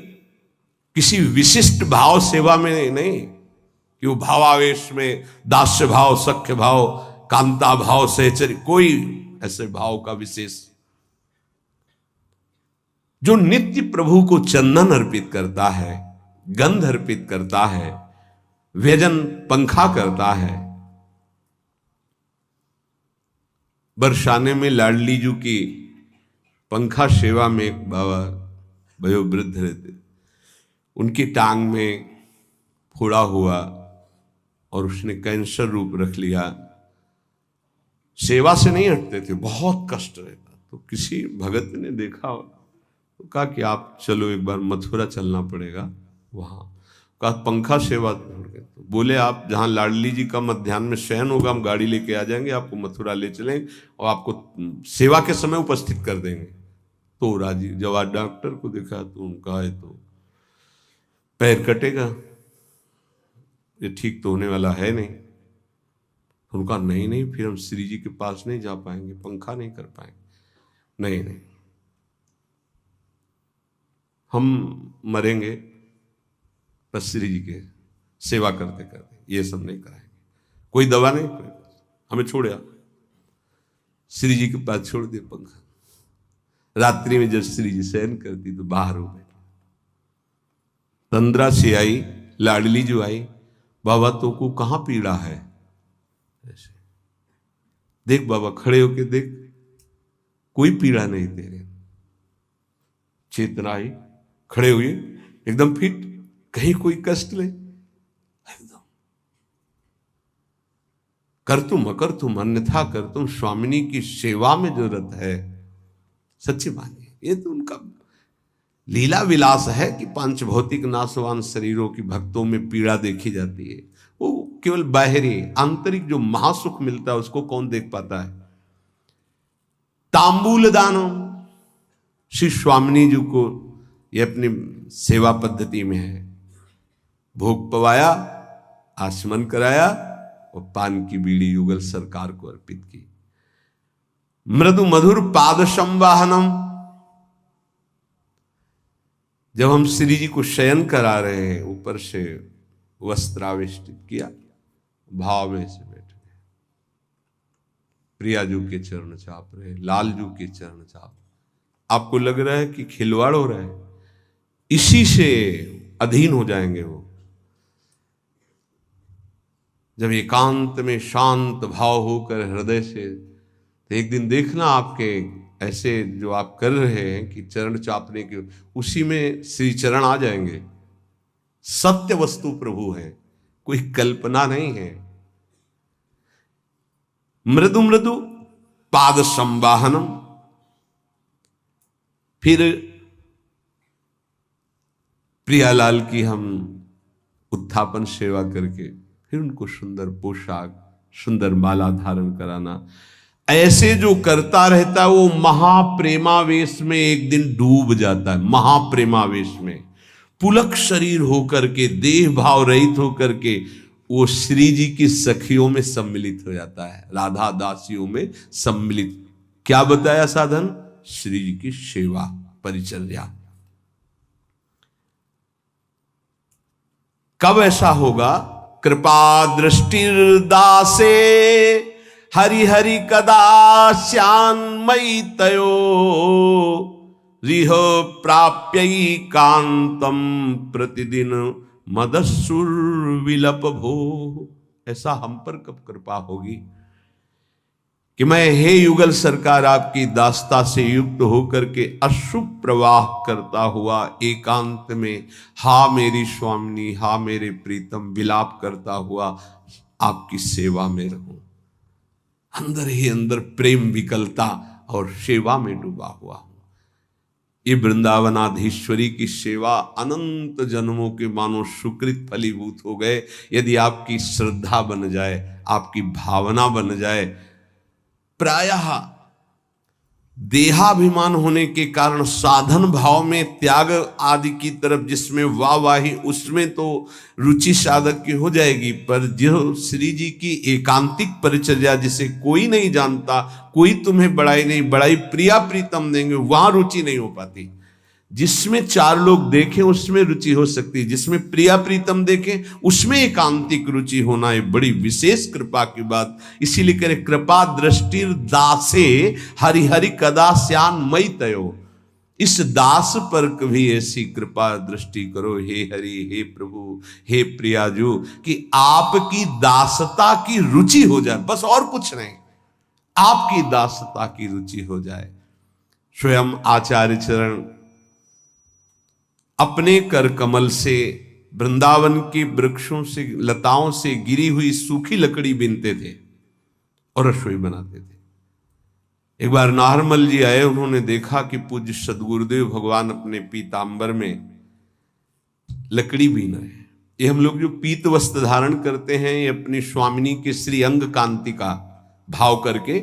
किसी विशिष्ट भाव सेवा में नहीं कि वो भावावेश में दास्य भाव, सख्य भाव, कांता भाव, सहचर्य, कोई ऐसे भाव का विशेष। जो नित्य प्रभु को चंदन अर्पित करता है, गंध अर्पित करता है, व्यजन पंखा करता है। बरसाने में लाडली जी की पंखा सेवा में एक बाबा वयोवृद्ध रहते, उनकी टांग में फोड़ा हुआ और उसने कैंसर रूप रख लिया। सेवा से नहीं हटते थे, बहुत कष्ट रहता। तो किसी भगत ने देखा तो कहा कि आप चलो एक बार मथुरा चलना पड़ेगा। वहाँ कहा पंखा सेवा छोड़ के, तो बोले आप जहाँ लाडली जी का मध्याह्न में शयन होगा हम गाड़ी लेके आ जाएंगे, आपको मथुरा ले चलेंगे और आपको सेवा के समय उपस्थित कर देंगे। तो राजी। जब आज डॉक्टर को देखा तो उनका है तो पैर कटेगा, ये ठीक तो होने वाला है नहीं। उनका नहीं नहीं, फिर हम श्री जी के पास नहीं जा पाएंगे, पंखा नहीं कर पाएंगे। नहीं नहीं, हम मरेंगे बस श्री जी के सेवा करते करते, ये सब नहीं कराएंगे, कोई दवा नहीं, हमें छोड़े। श्री जी के पास छोड़ दिया पंखा। रात्रि में जब श्री जी शयन करती तो बाहर हो गए। तंद्रा से आई लाडली जो आई, बाबा तो को कहां पीड़ा है? ऐसे देख बाबा, खड़े होके देख, कोई पीड़ा नहीं तेरे। चेतना आई, खड़े हुए एकदम फिट, कहीं कोई कष्ट ले, एकदम कर तुम अन्यथा कर तुम, स्वामिनी की सेवा में जरूरत है। सच्ची मानिए, ये तो उनका लीला विलास है कि पांच भौतिक नाशवान शरीरों की भक्तों में पीड़ा देखी जाती है। वो केवल बाहरी, आंतरिक जो महासुख मिलता है उसको कौन देख पाता है। तांबूल दानम, श्री स्वामिनी जी को ये अपनी सेवा पद्धति में है। भोग पवाया, आचमन कराया और पान की बीड़ी युगल सरकार को अर्पित की। मृदु मधुर पाद संवाहनम, जब हम श्री जी को शयन करा रहे हैं, ऊपर से वस्त्रावेष्टित किया, भाव में से बैठ गए, प्रियाजू के चरण चाप रहे, लालजू के चरण चाप। आपको लग रहा है कि खिलवाड़ हो रहा है, इसी से अधीन हो जाएंगे वो। जब एकांत में शांत भाव होकर हृदय से, तो एक दिन देखना आपके ऐसे जो आप कर रहे हैं कि चरण चापने के, उसी में श्री चरण आ जाएंगे। सत्य वस्तु प्रभु है, कोई कल्पना नहीं है। मृदु मृदु पाद संवाहनम, फिर प्रियालाल की हम उत्थापन सेवा करके फिर उनको सुंदर पोशाक, सुंदर माला धारण कराना। ऐसे जो करता रहता है वो महाप्रेमावेश में एक दिन डूब जाता है। महाप्रेमावेश में पुलक शरीर होकर के, देह भाव रहित होकर के वो श्री जी की सखियों में सम्मिलित हो जाता है, राधा दासियों में सम्मिलित। क्या बताया साधन? श्री जी की सेवा परिचर्या। कब ऐसा होगा? कृपा दृष्टिर्दासे हरि हरि कदा श्यान्मयी तयो रिह प्राप्यई कांतम प्रतिदिन मदसुर विलप भो। ऐसा हम पर कब कृपा होगी कि मैं हे युगल सरकार आपकी दास्ता से युक्त होकर के अशुभ प्रवाह करता हुआ एकांत में, हा मेरी स्वामिनी, हा मेरे प्रीतम, विलाप करता हुआ आपकी सेवा में रहूं। अंदर ही अंदर प्रेम विकलता और सेवा में डूबा हुआ हूं। ये वृंदावनाधीश्वरी की सेवा अनंत जन्मों के मानो सुकृत फलीभूत हो गए। यदि आपकी श्रद्धा बन जाए, आपकी भावना बन जाए। प्रायः देहाभिमान होने के कारण साधन भाव में त्याग आदि की तरफ, जिसमें वाहवाही, उसमें तो रुचि साधक की हो जाएगी। पर जो श्री जी की एकांतिक परिचर्या, जिसे कोई नहीं जानता, कोई तुम्हें बड़ाई नहीं, बड़ाई प्रिया प्रीतम देंगे, वहां रुचि नहीं हो पाती। जिसमें चार लोग देखें उसमें रुचि हो सकती है, जिसमें प्रिया प्रीतम देखें उसमें एकांतिक रुचि होना है बड़ी विशेष कृपा की बात। इसीलिए कह रहे कृपा दृष्टिर दासे हरि हरि कदा श्यान मई तयो। इस दास पर कभी ऐसी कृपा दृष्टि करो हे हरि, हे प्रभु, हे प्रियाजू, कि आपकी दासता की रुचि हो जाए, बस और कुछ नहीं, आपकी दासता की रुचि हो जाए। स्वयं आचार्य चरण अपने कर कमल से वृंदावन के वृक्षों से, लताओं से गिरी हुई सूखी लकड़ी बीनते थे और रसोई बनाते थे। एक बार नाहरमल जी आए, उन्होंने देखा कि पूज्य सदगुरुदेव भगवान अपने पीतांबर में लकड़ी बीन रहे हैं। ये हम लोग जो पीत वस्त्र धारण करते हैं, ये अपनी स्वामिनी के श्री अंग कांति का भाव करके,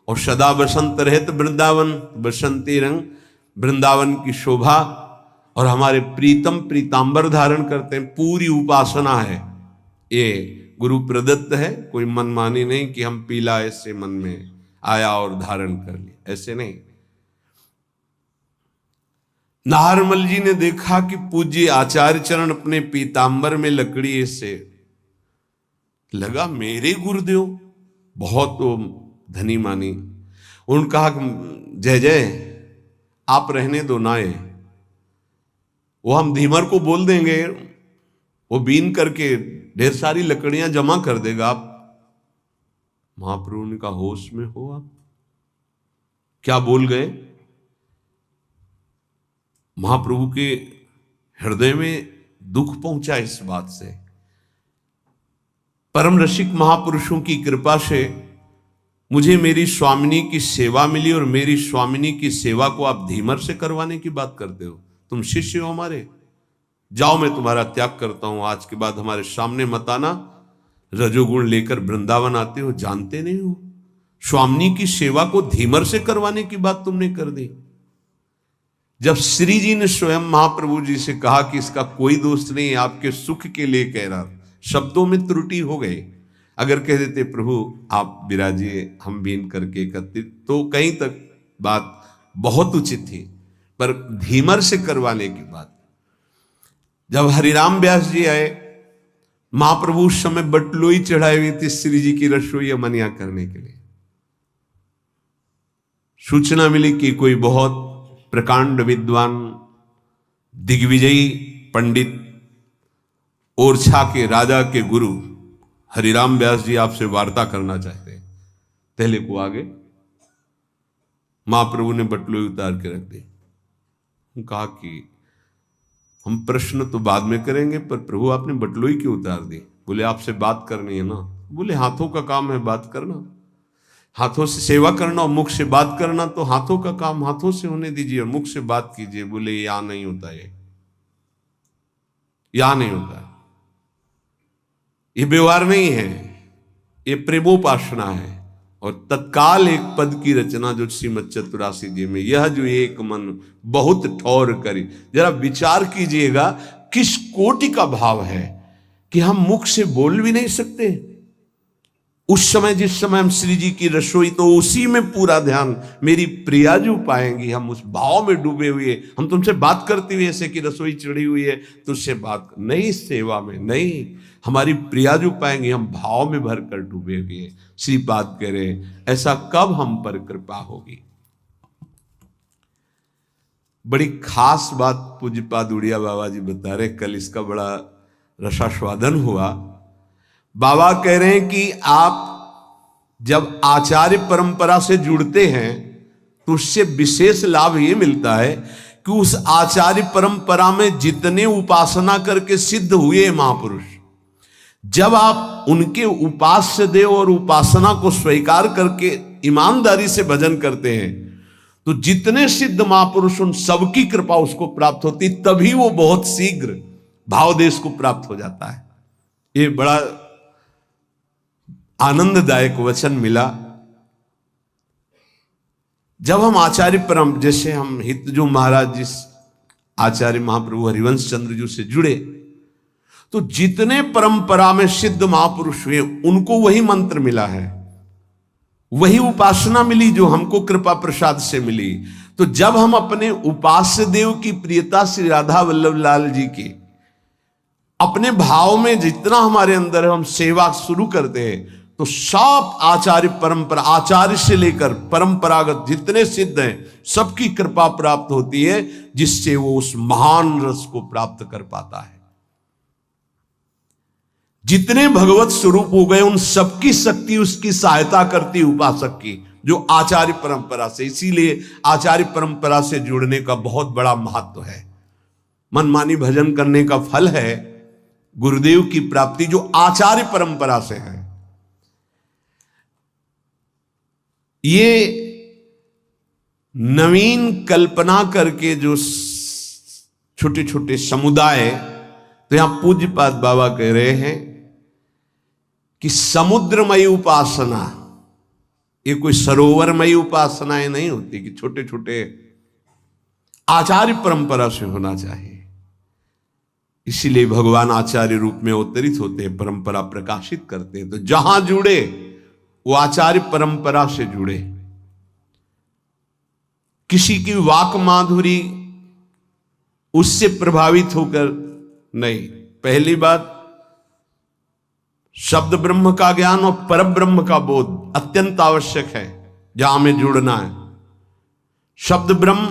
और सदा बसंत रहत वृंदावन, बसंती रंग, वृंदावन की शोभा, और हमारे प्रीतम पीतांबर धारण करते हैं। पूरी उपासना है, ये गुरु प्रदत्त है, कोई मनमानी नहीं कि हम पीला ऐसे मन में आया और धारण कर लिया, ऐसे नहीं। नाहरमल जी ने देखा कि पूज्य आचार्य चरण अपने पीतांबर में लकड़ी ऐसे, लगा मेरे गुरुदेव बहुत धनी मानी। उन्होंने कहा जय जय आप रहने दो नाए, वो हम धीमर को बोल देंगे, वो बीन करके ढेर सारी लकड़ियां जमा कर देगा। आप महाप्रभु ने कहा होश में हो आप? क्या बोल गए? महाप्रभु के हृदय में दुख पहुंचा इस बात से। परम रसिक महापुरुषों की कृपा से मुझे मेरी स्वामिनी की सेवा मिली, और मेरी स्वामिनी की सेवा को आप धीमर से करवाने की बात करते हो। तुम शिष्य हो हमारे, जाओ मैं तुम्हारा त्याग करता हूं, आज के बाद हमारे सामने मत आना। रजोगुण लेकर वृंदावन आते हो, जानते नहीं हो। स्वामिनी की सेवा को धीमर से करवाने की बात तुमने कर दी। जब श्री जी ने स्वयं महाप्रभु जी से कहा कि इसका कोई दोष नहीं, आपके सुख के लिए कह रहा, शब्दों में त्रुटि हो गई। अगर कह देते प्रभु आप विराजिए, हम बीन करके एकत्रित, तो कहीं तक बात बहुत उचित थी, पर धीमर से करवाने की बात। जब हरिराम व्यास जी आए, महाप्रभु उस समय बटलोई चढ़ाई हुई थी श्री जी की रसोई मनिया करने के लिए। सूचना मिली कि कोई बहुत प्रकांड विद्वान दिग्विजयी पंडित ओरछा के राजा के गुरु हरिराम व्यास जी आपसे वार्ता करना चाहते हैं। पहले को आगे महाप्रभु ने बटलोई उतार के रख दी। कहा कि हम प्रश्न तो बाद में करेंगे, पर प्रभु आपने बटलोई क्यों उतार दी? बोले आपसे बात करनी है ना। बोले हाथों का काम है बात करना, हाथों से सेवा करना और मुख से बात करना, तो हाथों का काम हाथों से होने दीजिए और मुख से बात कीजिए। बोले यहां नहीं होता, ये यहां नहीं होता, ये व्यवहार नहीं है, ये प्रेमोपासना है। और तत्काल एक पद की रचना जो श्रीमद चतुरासी जी में, यह जो एक मन बहुत ठौर करी। जरा विचार कीजिएगा किस कोटि का भाव है कि हम मुख से बोल भी नहीं सकते। उस समय जिस समय हम श्री जी की रसोई, तो उसी में पूरा ध्यान मेरी प्रियाजू पाएंगी। हम उस भाव में डूबे हुए, हम तुमसे बात करते हुए ऐसे कि रसोई चढ़ी हुई है तुझसे बात नहीं, सेवा में नहीं, हमारी प्रियाजू पाएंगे। हम भाव में भर कर डूबे हुए। श्रीपाद कह रहे ऐसा कब हम पर कृपा होगी। बड़ी खास बात पूज्यपाद उड़िया बाबा जी बता रहे, कल इसका बड़ा रसास्वादन हुआ। बाबा कह रहे हैं कि आप जब आचार्य परंपरा से जुड़ते हैं तो उससे विशेष लाभ ये मिलता है कि उस आचार्य परंपरा में जितने उपासना करके सिद्ध हुए महापुरुष, जब आप उनके उपास्य देव और उपासना को स्वीकार करके ईमानदारी से भजन करते हैं, तो जितने सिद्ध महापुरुष उन सबकी कृपा उसको प्राप्त होती, तभी वो बहुत शीघ्र भावदेश को प्राप्त हो जाता है। ये बड़ा आनंददायक वचन मिला। जब हम आचार्य परम, जैसे हम हितजो महाराज जिस आचार्य महाप्रभु हरिवंश चंद्र जी से जुड़े, तो जितने परंपरा में सिद्ध महापुरुष हुए उनको वही मंत्र मिला है, वही उपासना मिली जो हमको कृपा प्रसाद से मिली। तो जब हम अपने उपास्य देव की प्रियता श्री राधा वल्लभ लाल जी की अपने भाव में जितना हमारे अंदर हम सेवा शुरू करते हैं, तो सब आचार्य परंपरा, आचार्य से लेकर परंपरागत जितने सिद्ध हैं सबकी कृपा प्राप्त होती है, जिससे वो उस महान रस को प्राप्त कर पाता है। जितने भगवत स्वरूप हो गए उन सबकी शक्ति उसकी सहायता करती उपासक की, जो आचार्य परंपरा से। इसीलिए आचार्य परंपरा से जुड़ने का बहुत बड़ा महत्व है। मनमानी भजन करने का फल है गुरुदेव की प्राप्ति, जो आचार्य परंपरा से है। ये नवीन कल्पना करके जो छोटे छोटे समुदाय, तो यहां पूज्यपाद बाबा कह रहे हैं कि समुद्रमयी उपासना, ये कोई सरोवरमयी उपासनाएं नहीं होती कि छोटे छोटे, आचार्य परंपरा से होना चाहिए। इसीलिए भगवान आचार्य रूप में अवतरित होते हैं, परंपरा प्रकाशित करते हैं। तो जहां जुड़े वो आचार्य परंपरा से जुड़े। किसी की वाक माधुरी उससे प्रभावित होकर नहीं। पहली बात, शब्द ब्रह्म का ज्ञान और पर ब्रह्म का बोध अत्यंत आवश्यक है जहां हमें जुड़ना है। शब्द ब्रह्म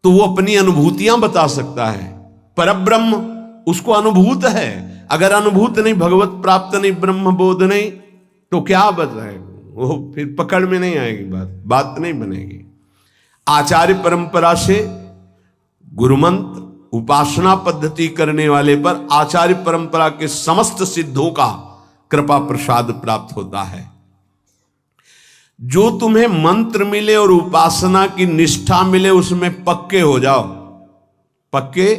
तो वो अपनी अनुभूतियां बता सकता है, पर ब्रह्म उसको अनुभूत है। अगर अनुभूत नहीं, भगवत प्राप्त नहीं, ब्रह्म बोध नहीं, तो क्या बताएगा वो, फिर पकड़ में नहीं आएगी बात नहीं बनेगी। आचार्य परंपरा से गुरुमंत्र उपासना पद्धति करने वाले पर आचार्य परंपरा के समस्त सिद्धों का कृपा प्रसाद प्राप्त होता है। जो तुम्हें मंत्र मिले और उपासना की निष्ठा मिले उसमें पक्के हो जाओ। पक्के,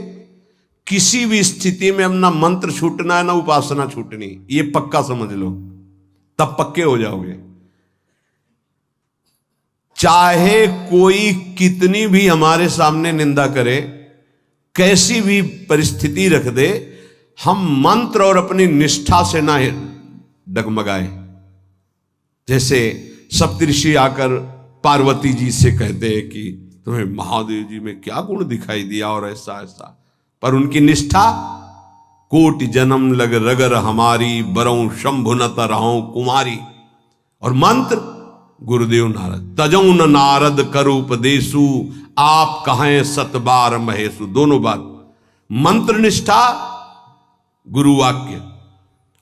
किसी भी स्थिति में अपना मंत्र छूटना है ना उपासना छूटनी, ये पक्का समझ लो, तब पक्के हो जाओगे। चाहे कोई कितनी भी हमारे सामने निंदा करे, कैसी भी परिस्थिति रख दे, हम मंत्र और अपनी निष्ठा से ना डगमगाए। जैसे सप्तऋषि आकर पार्वती जी से कहते हैं कि तुम्हें महादेव जी में क्या गुण दिखाई दिया और ऐसा ऐसा, पर उनकी निष्ठा, कोटि जन्म लग रगर हमारी, बरऊं शंभु न तरहूं कुमारी। और मंत्र गुरुदेव नारद, तजऊ न नारद कर उपदेशु, आप कहें सतबार महेशु। दोनों बात, मंत्र निष्ठा गुरु वाक्य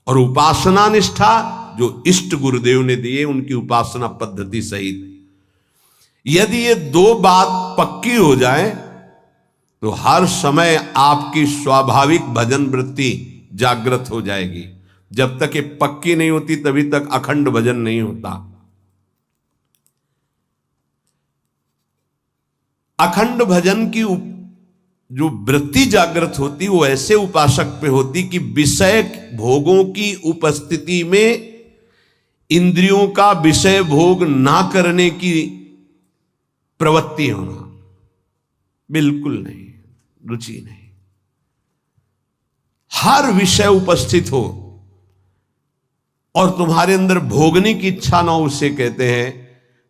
और उपासना निष्ठा जो इष्ट गुरुदेव ने दिए उनकी उपासना पद्धति सहित। यदि ये दो बात पक्की हो जाए तो हर समय आपकी स्वाभाविक भजन वृत्ति जागृत हो जाएगी। जब तक ये पक्की नहीं होती तभी तक अखंड भजन नहीं होता। अखंड भजन की जो वृत्ति जागृत होती वो ऐसे उपासक पे होती कि विषय भोगों की उपस्थिति में इंद्रियों का विषय भोग ना करने की प्रवृत्ति होना, बिल्कुल नहीं, रुचि नहीं। हर विषय उपस्थित हो और तुम्हारे अंदर भोगने की इच्छा ना, उसे कहते हैं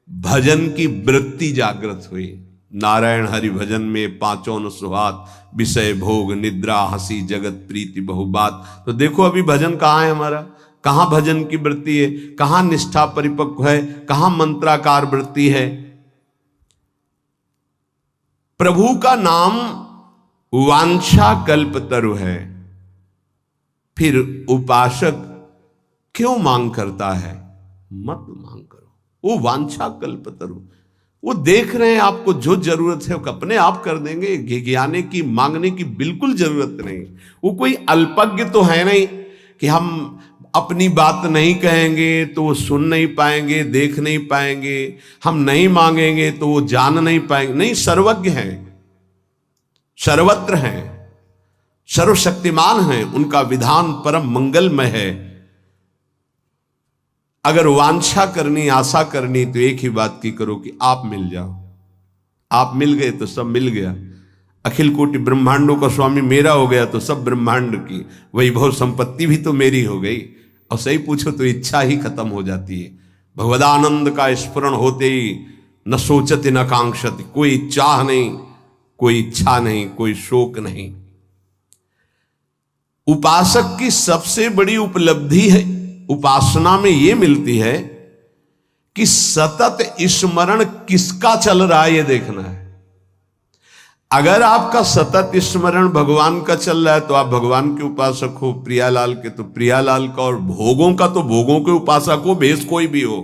भजन की वृत्ति जागृत हुई। नारायण हरि भजन में पांचों न सुहात, विषय भोग निद्रा हंसी जगत प्रीति बहुबात। तो देखो अभी भजन कहाँ है हमारा, कहां भजन की वृत्ति है, कहां निष्ठा परिपक्व है, कहां मंत्राकार वृत्ति है। प्रभु का नाम वांछा कल्पतरु है, फिर उपासक क्यों मांग करता है? मत मांग करो, वो वांछा कल्पतरु, वो देख रहे हैं आपको जो जरूरत है वो अपने आप कर देंगे। ज्ञाने की मांगने की बिल्कुल जरूरत नहीं। वो कोई अल्पज्ञ तो है नहीं कि हम अपनी बात नहीं कहेंगे तो वो सुन नहीं पाएंगे, देख नहीं पाएंगे, हम नहीं मांगेंगे तो वो जान नहीं पाएंगे। नहीं, सर्वज्ञ हैं, सर्वत्र हैं, सर्वशक्तिमान हैं, उनका विधान परम मंगलमय है। अगर वांछा करनी, आशा करनी तो एक ही बात की करो कि आप मिल जाओ। आप मिल गए तो सब मिल गया। अखिल कोटि ब्रह्मांडों का स्वामी मेरा हो गया तो सब ब्रह्मांड की वैभव संपत्ति भी तो मेरी हो गई। और सही पूछो तो इच्छा ही खत्म हो जाती है। भगवदानंद का स्फुरण होते ही न सोचते न कांक्षति, कोई चाह नहीं, कोई इच्छा नहीं, कोई शोक नहीं। उपासक की सबसे बड़ी उपलब्धि है उपासना में ये मिलती है कि सतत स्मरण किसका चल रहा है ये देखना है। अगर आपका सतत स्मरण भगवान का चल रहा है तो आप भगवान के उपासक हो, प्रियालाल के तो प्रियालाल का, और भोगों का तो भोगों के उपासक हो, भेष कोई भी हो।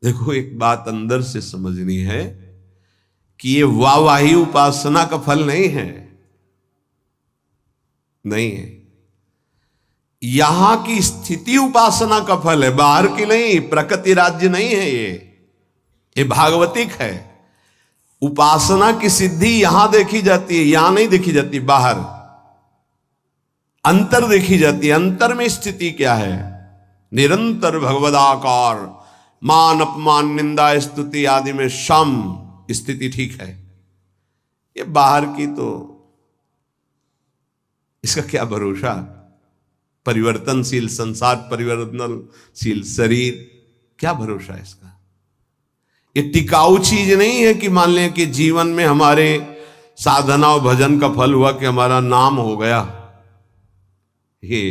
देखो एक बात अंदर से समझनी है कि ये वाहवाही उपासना का फल नहीं है, नहीं है। यहां की स्थिति उपासना का फल है, बाहर की नहीं, प्रकृति राज्य नहीं है ये भागवतिक है। उपासना की सिद्धि यहां देखी जाती है, यहां नहीं देखी जाती, बाहर अंतर देखी जाती है। अंतर में स्थिति क्या है? निरंतर भगवदाकार, मान अपमान निंदा स्तुति आदि में सम स्थिति ठीक है। ये बाहर की तो इसका क्या भरोसा? परिवर्तनशील संसार, परिवर्तनशील शरीर, क्या भरोसा है इसका? ये टिकाऊ चीज नहीं है कि मान लें कि जीवन में हमारे साधना और भजन का फल हुआ कि हमारा नाम हो गया। ये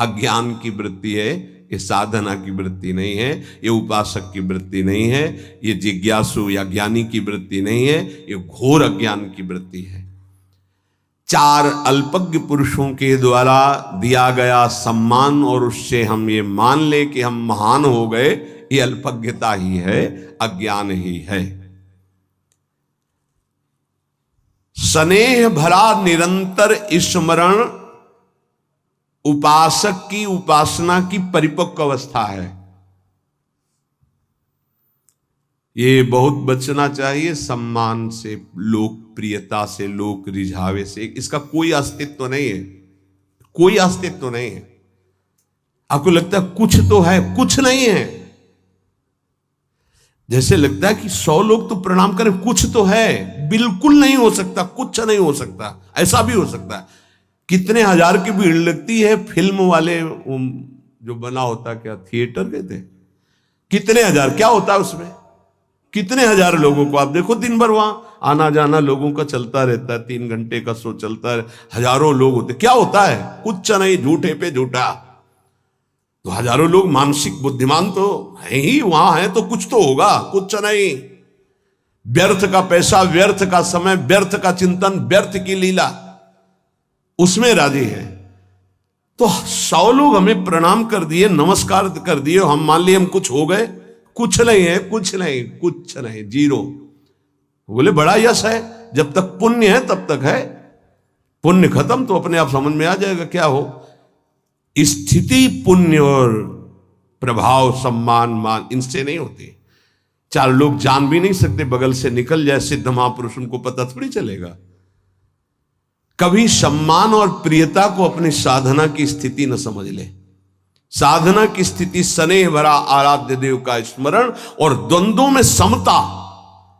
अज्ञान की वृत्ति है, ये साधना की वृत्ति नहीं है, ये उपासक की वृत्ति नहीं है, ये जिज्ञासु या ज्ञानी की वृत्ति नहीं है, ये घोर अज्ञान की वृत्ति है। चार अल्पज्ञ पुरुषों के द्वारा दिया गया सम्मान और उससे हम ये मान ले कि हम महान हो गए, ये अल्पज्ञता ही है, अज्ञान ही है। स्नेह भरा निरंतर स्मरण उपासक की उपासना की परिपक्व अवस्था है। ये बहुत बचना चाहिए सम्मान से, लोकप्रियता से, लोक रिझावे से। इसका कोई अस्तित्व नहीं है, कोई अस्तित्व नहीं है। आपको लगता है कुछ तो है, कुछ नहीं है। जैसे लगता है कि 100 लोग तो प्रणाम करें, कुछ तो है, बिल्कुल नहीं हो सकता, कुछ नहीं हो सकता। ऐसा भी हो सकता है, कितने हजार की भीड़ लगती है। फिल्म वाले जो बना होता, क्या थिएटर कहते हैं, कितने हजार, क्या होता है उसमें, कितने हजार लोगों को आप देखो, दिन भर वहां आना जाना लोगों का चलता रहता है, 3 घंटे का शो चलता है, हजारों लोग होते, क्या होता है, कुछ नहीं, झूठे पे झूठा। तो हजारों लोग मानसिक बुद्धिमान तो है ही, वहां है तो कुछ तो होगा, कुछ नहीं। व्यर्थ का पैसा, व्यर्थ का समय, व्यर्थ का चिंतन, व्यर्थ की लीला, उसमें राजी है। तो 100 लोग हमें प्रणाम कर दिए, नमस्कार कर दिए, हम मान लिए हम कुछ हो गए, कुछ नहीं है, कुछ नहीं, कुछ नहीं, जीरो। बोले बड़ा यश है, जब तक पुण्य है तब तक है, पुण्य खत्म तो अपने आप समझ में आ जाएगा क्या हो। स्थिति पुण्य और प्रभाव, सम्मान, मान, इनसे नहीं होती। 4 लोग जान भी नहीं सकते, बगल से निकल जाए सिद्ध महापुरुष, उनको पता थोड़ी चलेगा। कभी सम्मान और प्रियता को अपनी साधना की स्थिति न समझ ले। साधना की स्थिति स्नेह भरा आराध्य देव का स्मरण और द्वंद्वों में समता,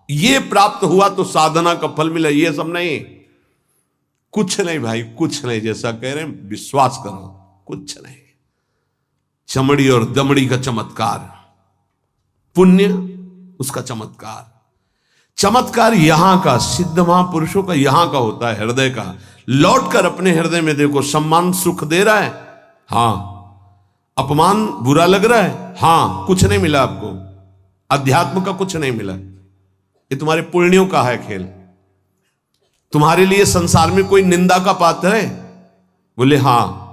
ये प्राप्त हुआ तो साधना का फल मिला। ये सब नहीं, कुछ नहीं भाई, कुछ नहीं। जैसा कह रहे हैं विश्वास करो, कुछ नहीं। चमड़ी और दमड़ी का चमत्कार, पुण्य उसका चमत्कार। चमत्कार यहां का, सिद्ध महापुरुषों का यहां का होता है, हृदय का। लौट कर अपने हृदय में देखो, सम्मान सुख दे रहा है, हां। अपमान बुरा लग रहा है, हां, कुछ नहीं मिला आपको, अध्यात्म का कुछ नहीं मिला। ये तुम्हारे पुण्यों का है खेल। तुम्हारे लिए संसार में कोई निंदा का पात्र है? बोले हां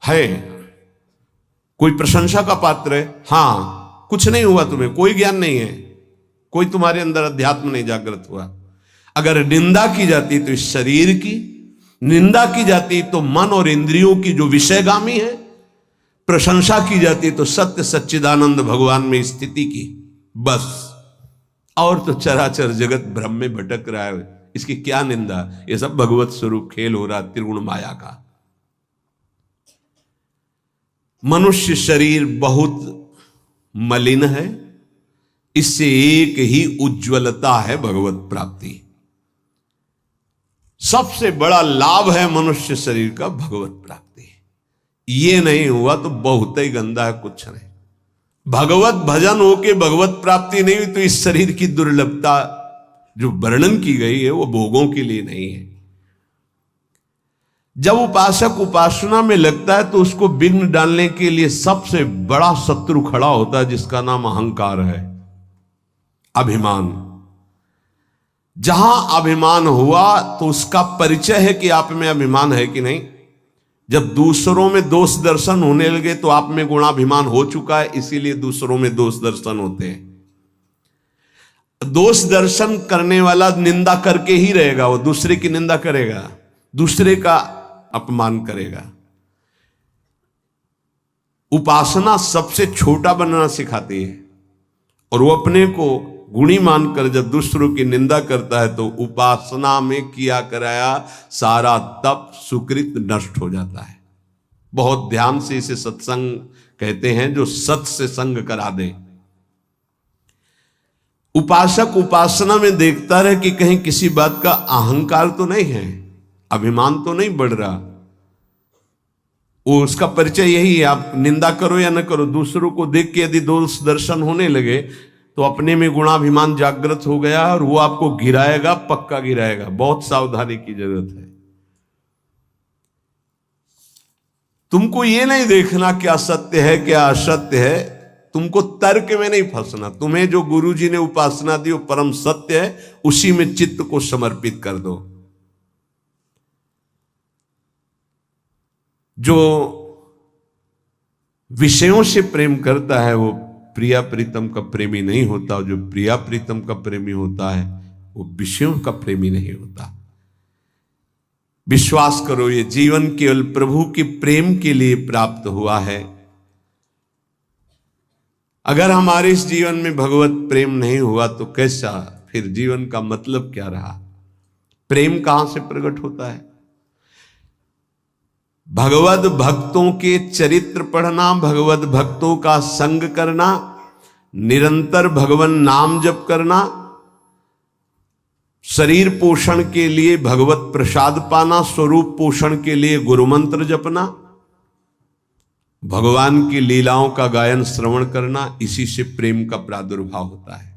है। कोई प्रशंसा का पात्र है? हां। कुछ नहीं हुआ तुम्हें, कोई ज्ञान नहीं है, कोई तुम्हारे अंदर अध्यात्म नहीं जागृत हुआ। अगर निंदा की जाती तो इस शरीर की, निंदा की जाती तो मन और इंद्रियों की जो विषयगामी है, प्रशंसा की जाती तो सत्य सच्चिदानंद भगवान में स्थिति की, बस। और तो चराचर जगत भ्रम में भटक रहा है, इसकी क्या निंदा। ये सब भगवत स्वरूप खेल हो रहा, त्रिगुण माया का। मनुष्य शरीर बहुत मलिन है, इससे एक ही उज्ज्वलता है भगवत प्राप्ति। सबसे बड़ा लाभ है मनुष्य शरीर का भगवत प्राप्ति। ये नहीं हुआ तो बहुत ही गंदा है, कुछ नहीं। भगवत भजन होके भगवत प्राप्ति नहीं हुई तो इस शरीर की दुर्लभता जो वर्णन की गई है वो भोगों के लिए नहीं है। जब उपासक उपासना में लगता है तो उसको विघ्न डालने के लिए सबसे बड़ा शत्रु खड़ा होता है, जिसका नाम अहंकार है, अभिमान। जहां अभिमान हुआ तो उसका परिचय है कि आप में अभिमान है कि नहीं। जब दूसरों में दोष दर्शन होने लगे तो आप में गुणाभिमान हो चुका है, इसीलिए दूसरों में दोष दर्शन होते हैं। दोष दर्शन करने वाला निंदा करके ही रहेगा, वो दूसरे की निंदा करेगा, दूसरे का अपमान करेगा। उपासना सबसे छोटा बनना सिखाती है, और वो अपने को गुणी मानकर जब दूसरों की निंदा करता है तो उपासना में किया कराया सारा तप सुकृत नष्ट हो जाता है। बहुत ध्यान से इसे सत्संग कहते हैं, जो सत से संग करा दे। उपासक उपासना में देखता रहे कि कहीं किसी बात का अहंकार तो नहीं है, अभिमान तो नहीं बढ़ रहा। वो उसका परिचय यही है, आप निंदा करो या न करो, दूसरों को देख के यदि दोष दर्शन होने लगे तो अपने में गुणाभिमान जागृत हो गया और वो आपको गिराएगा, पक्का गिराएगा। बहुत सावधानी की जरूरत है। तुमको ये नहीं देखना क्या सत्य है क्या असत्य है, तुमको तर्क में नहीं फंसना। तुम्हें जो गुरुजी ने उपासना दी वो परम सत्य है, उसी में चित्त को समर्पित कर दो। जो विषयों से प्रेम करता है वो प्रिया प्रीतम का प्रेमी नहीं होता, जो प्रिया प्रीतम का प्रेमी होता है वो विषयों का प्रेमी नहीं होता। विश्वास करो, ये जीवन केवल प्रभु के प्रेम के लिए प्राप्त हुआ है। अगर हमारे इस जीवन में भगवत प्रेम नहीं हुआ तो कैसा फिर जीवन का मतलब क्या रहा? प्रेम कहां से प्रकट होता है? भगवत भक्तों के चरित्र पढ़ना, भगवत भक्तों का संग करना, निरंतर भगवान नाम जप करना, शरीर पोषण के लिए भगवत प्रसाद पाना, स्वरूप पोषण के लिए गुरु मंत्र जपना, भगवान की लीलाओं का गायन श्रवण करना, इसी से प्रेम का प्रादुर्भाव होता है।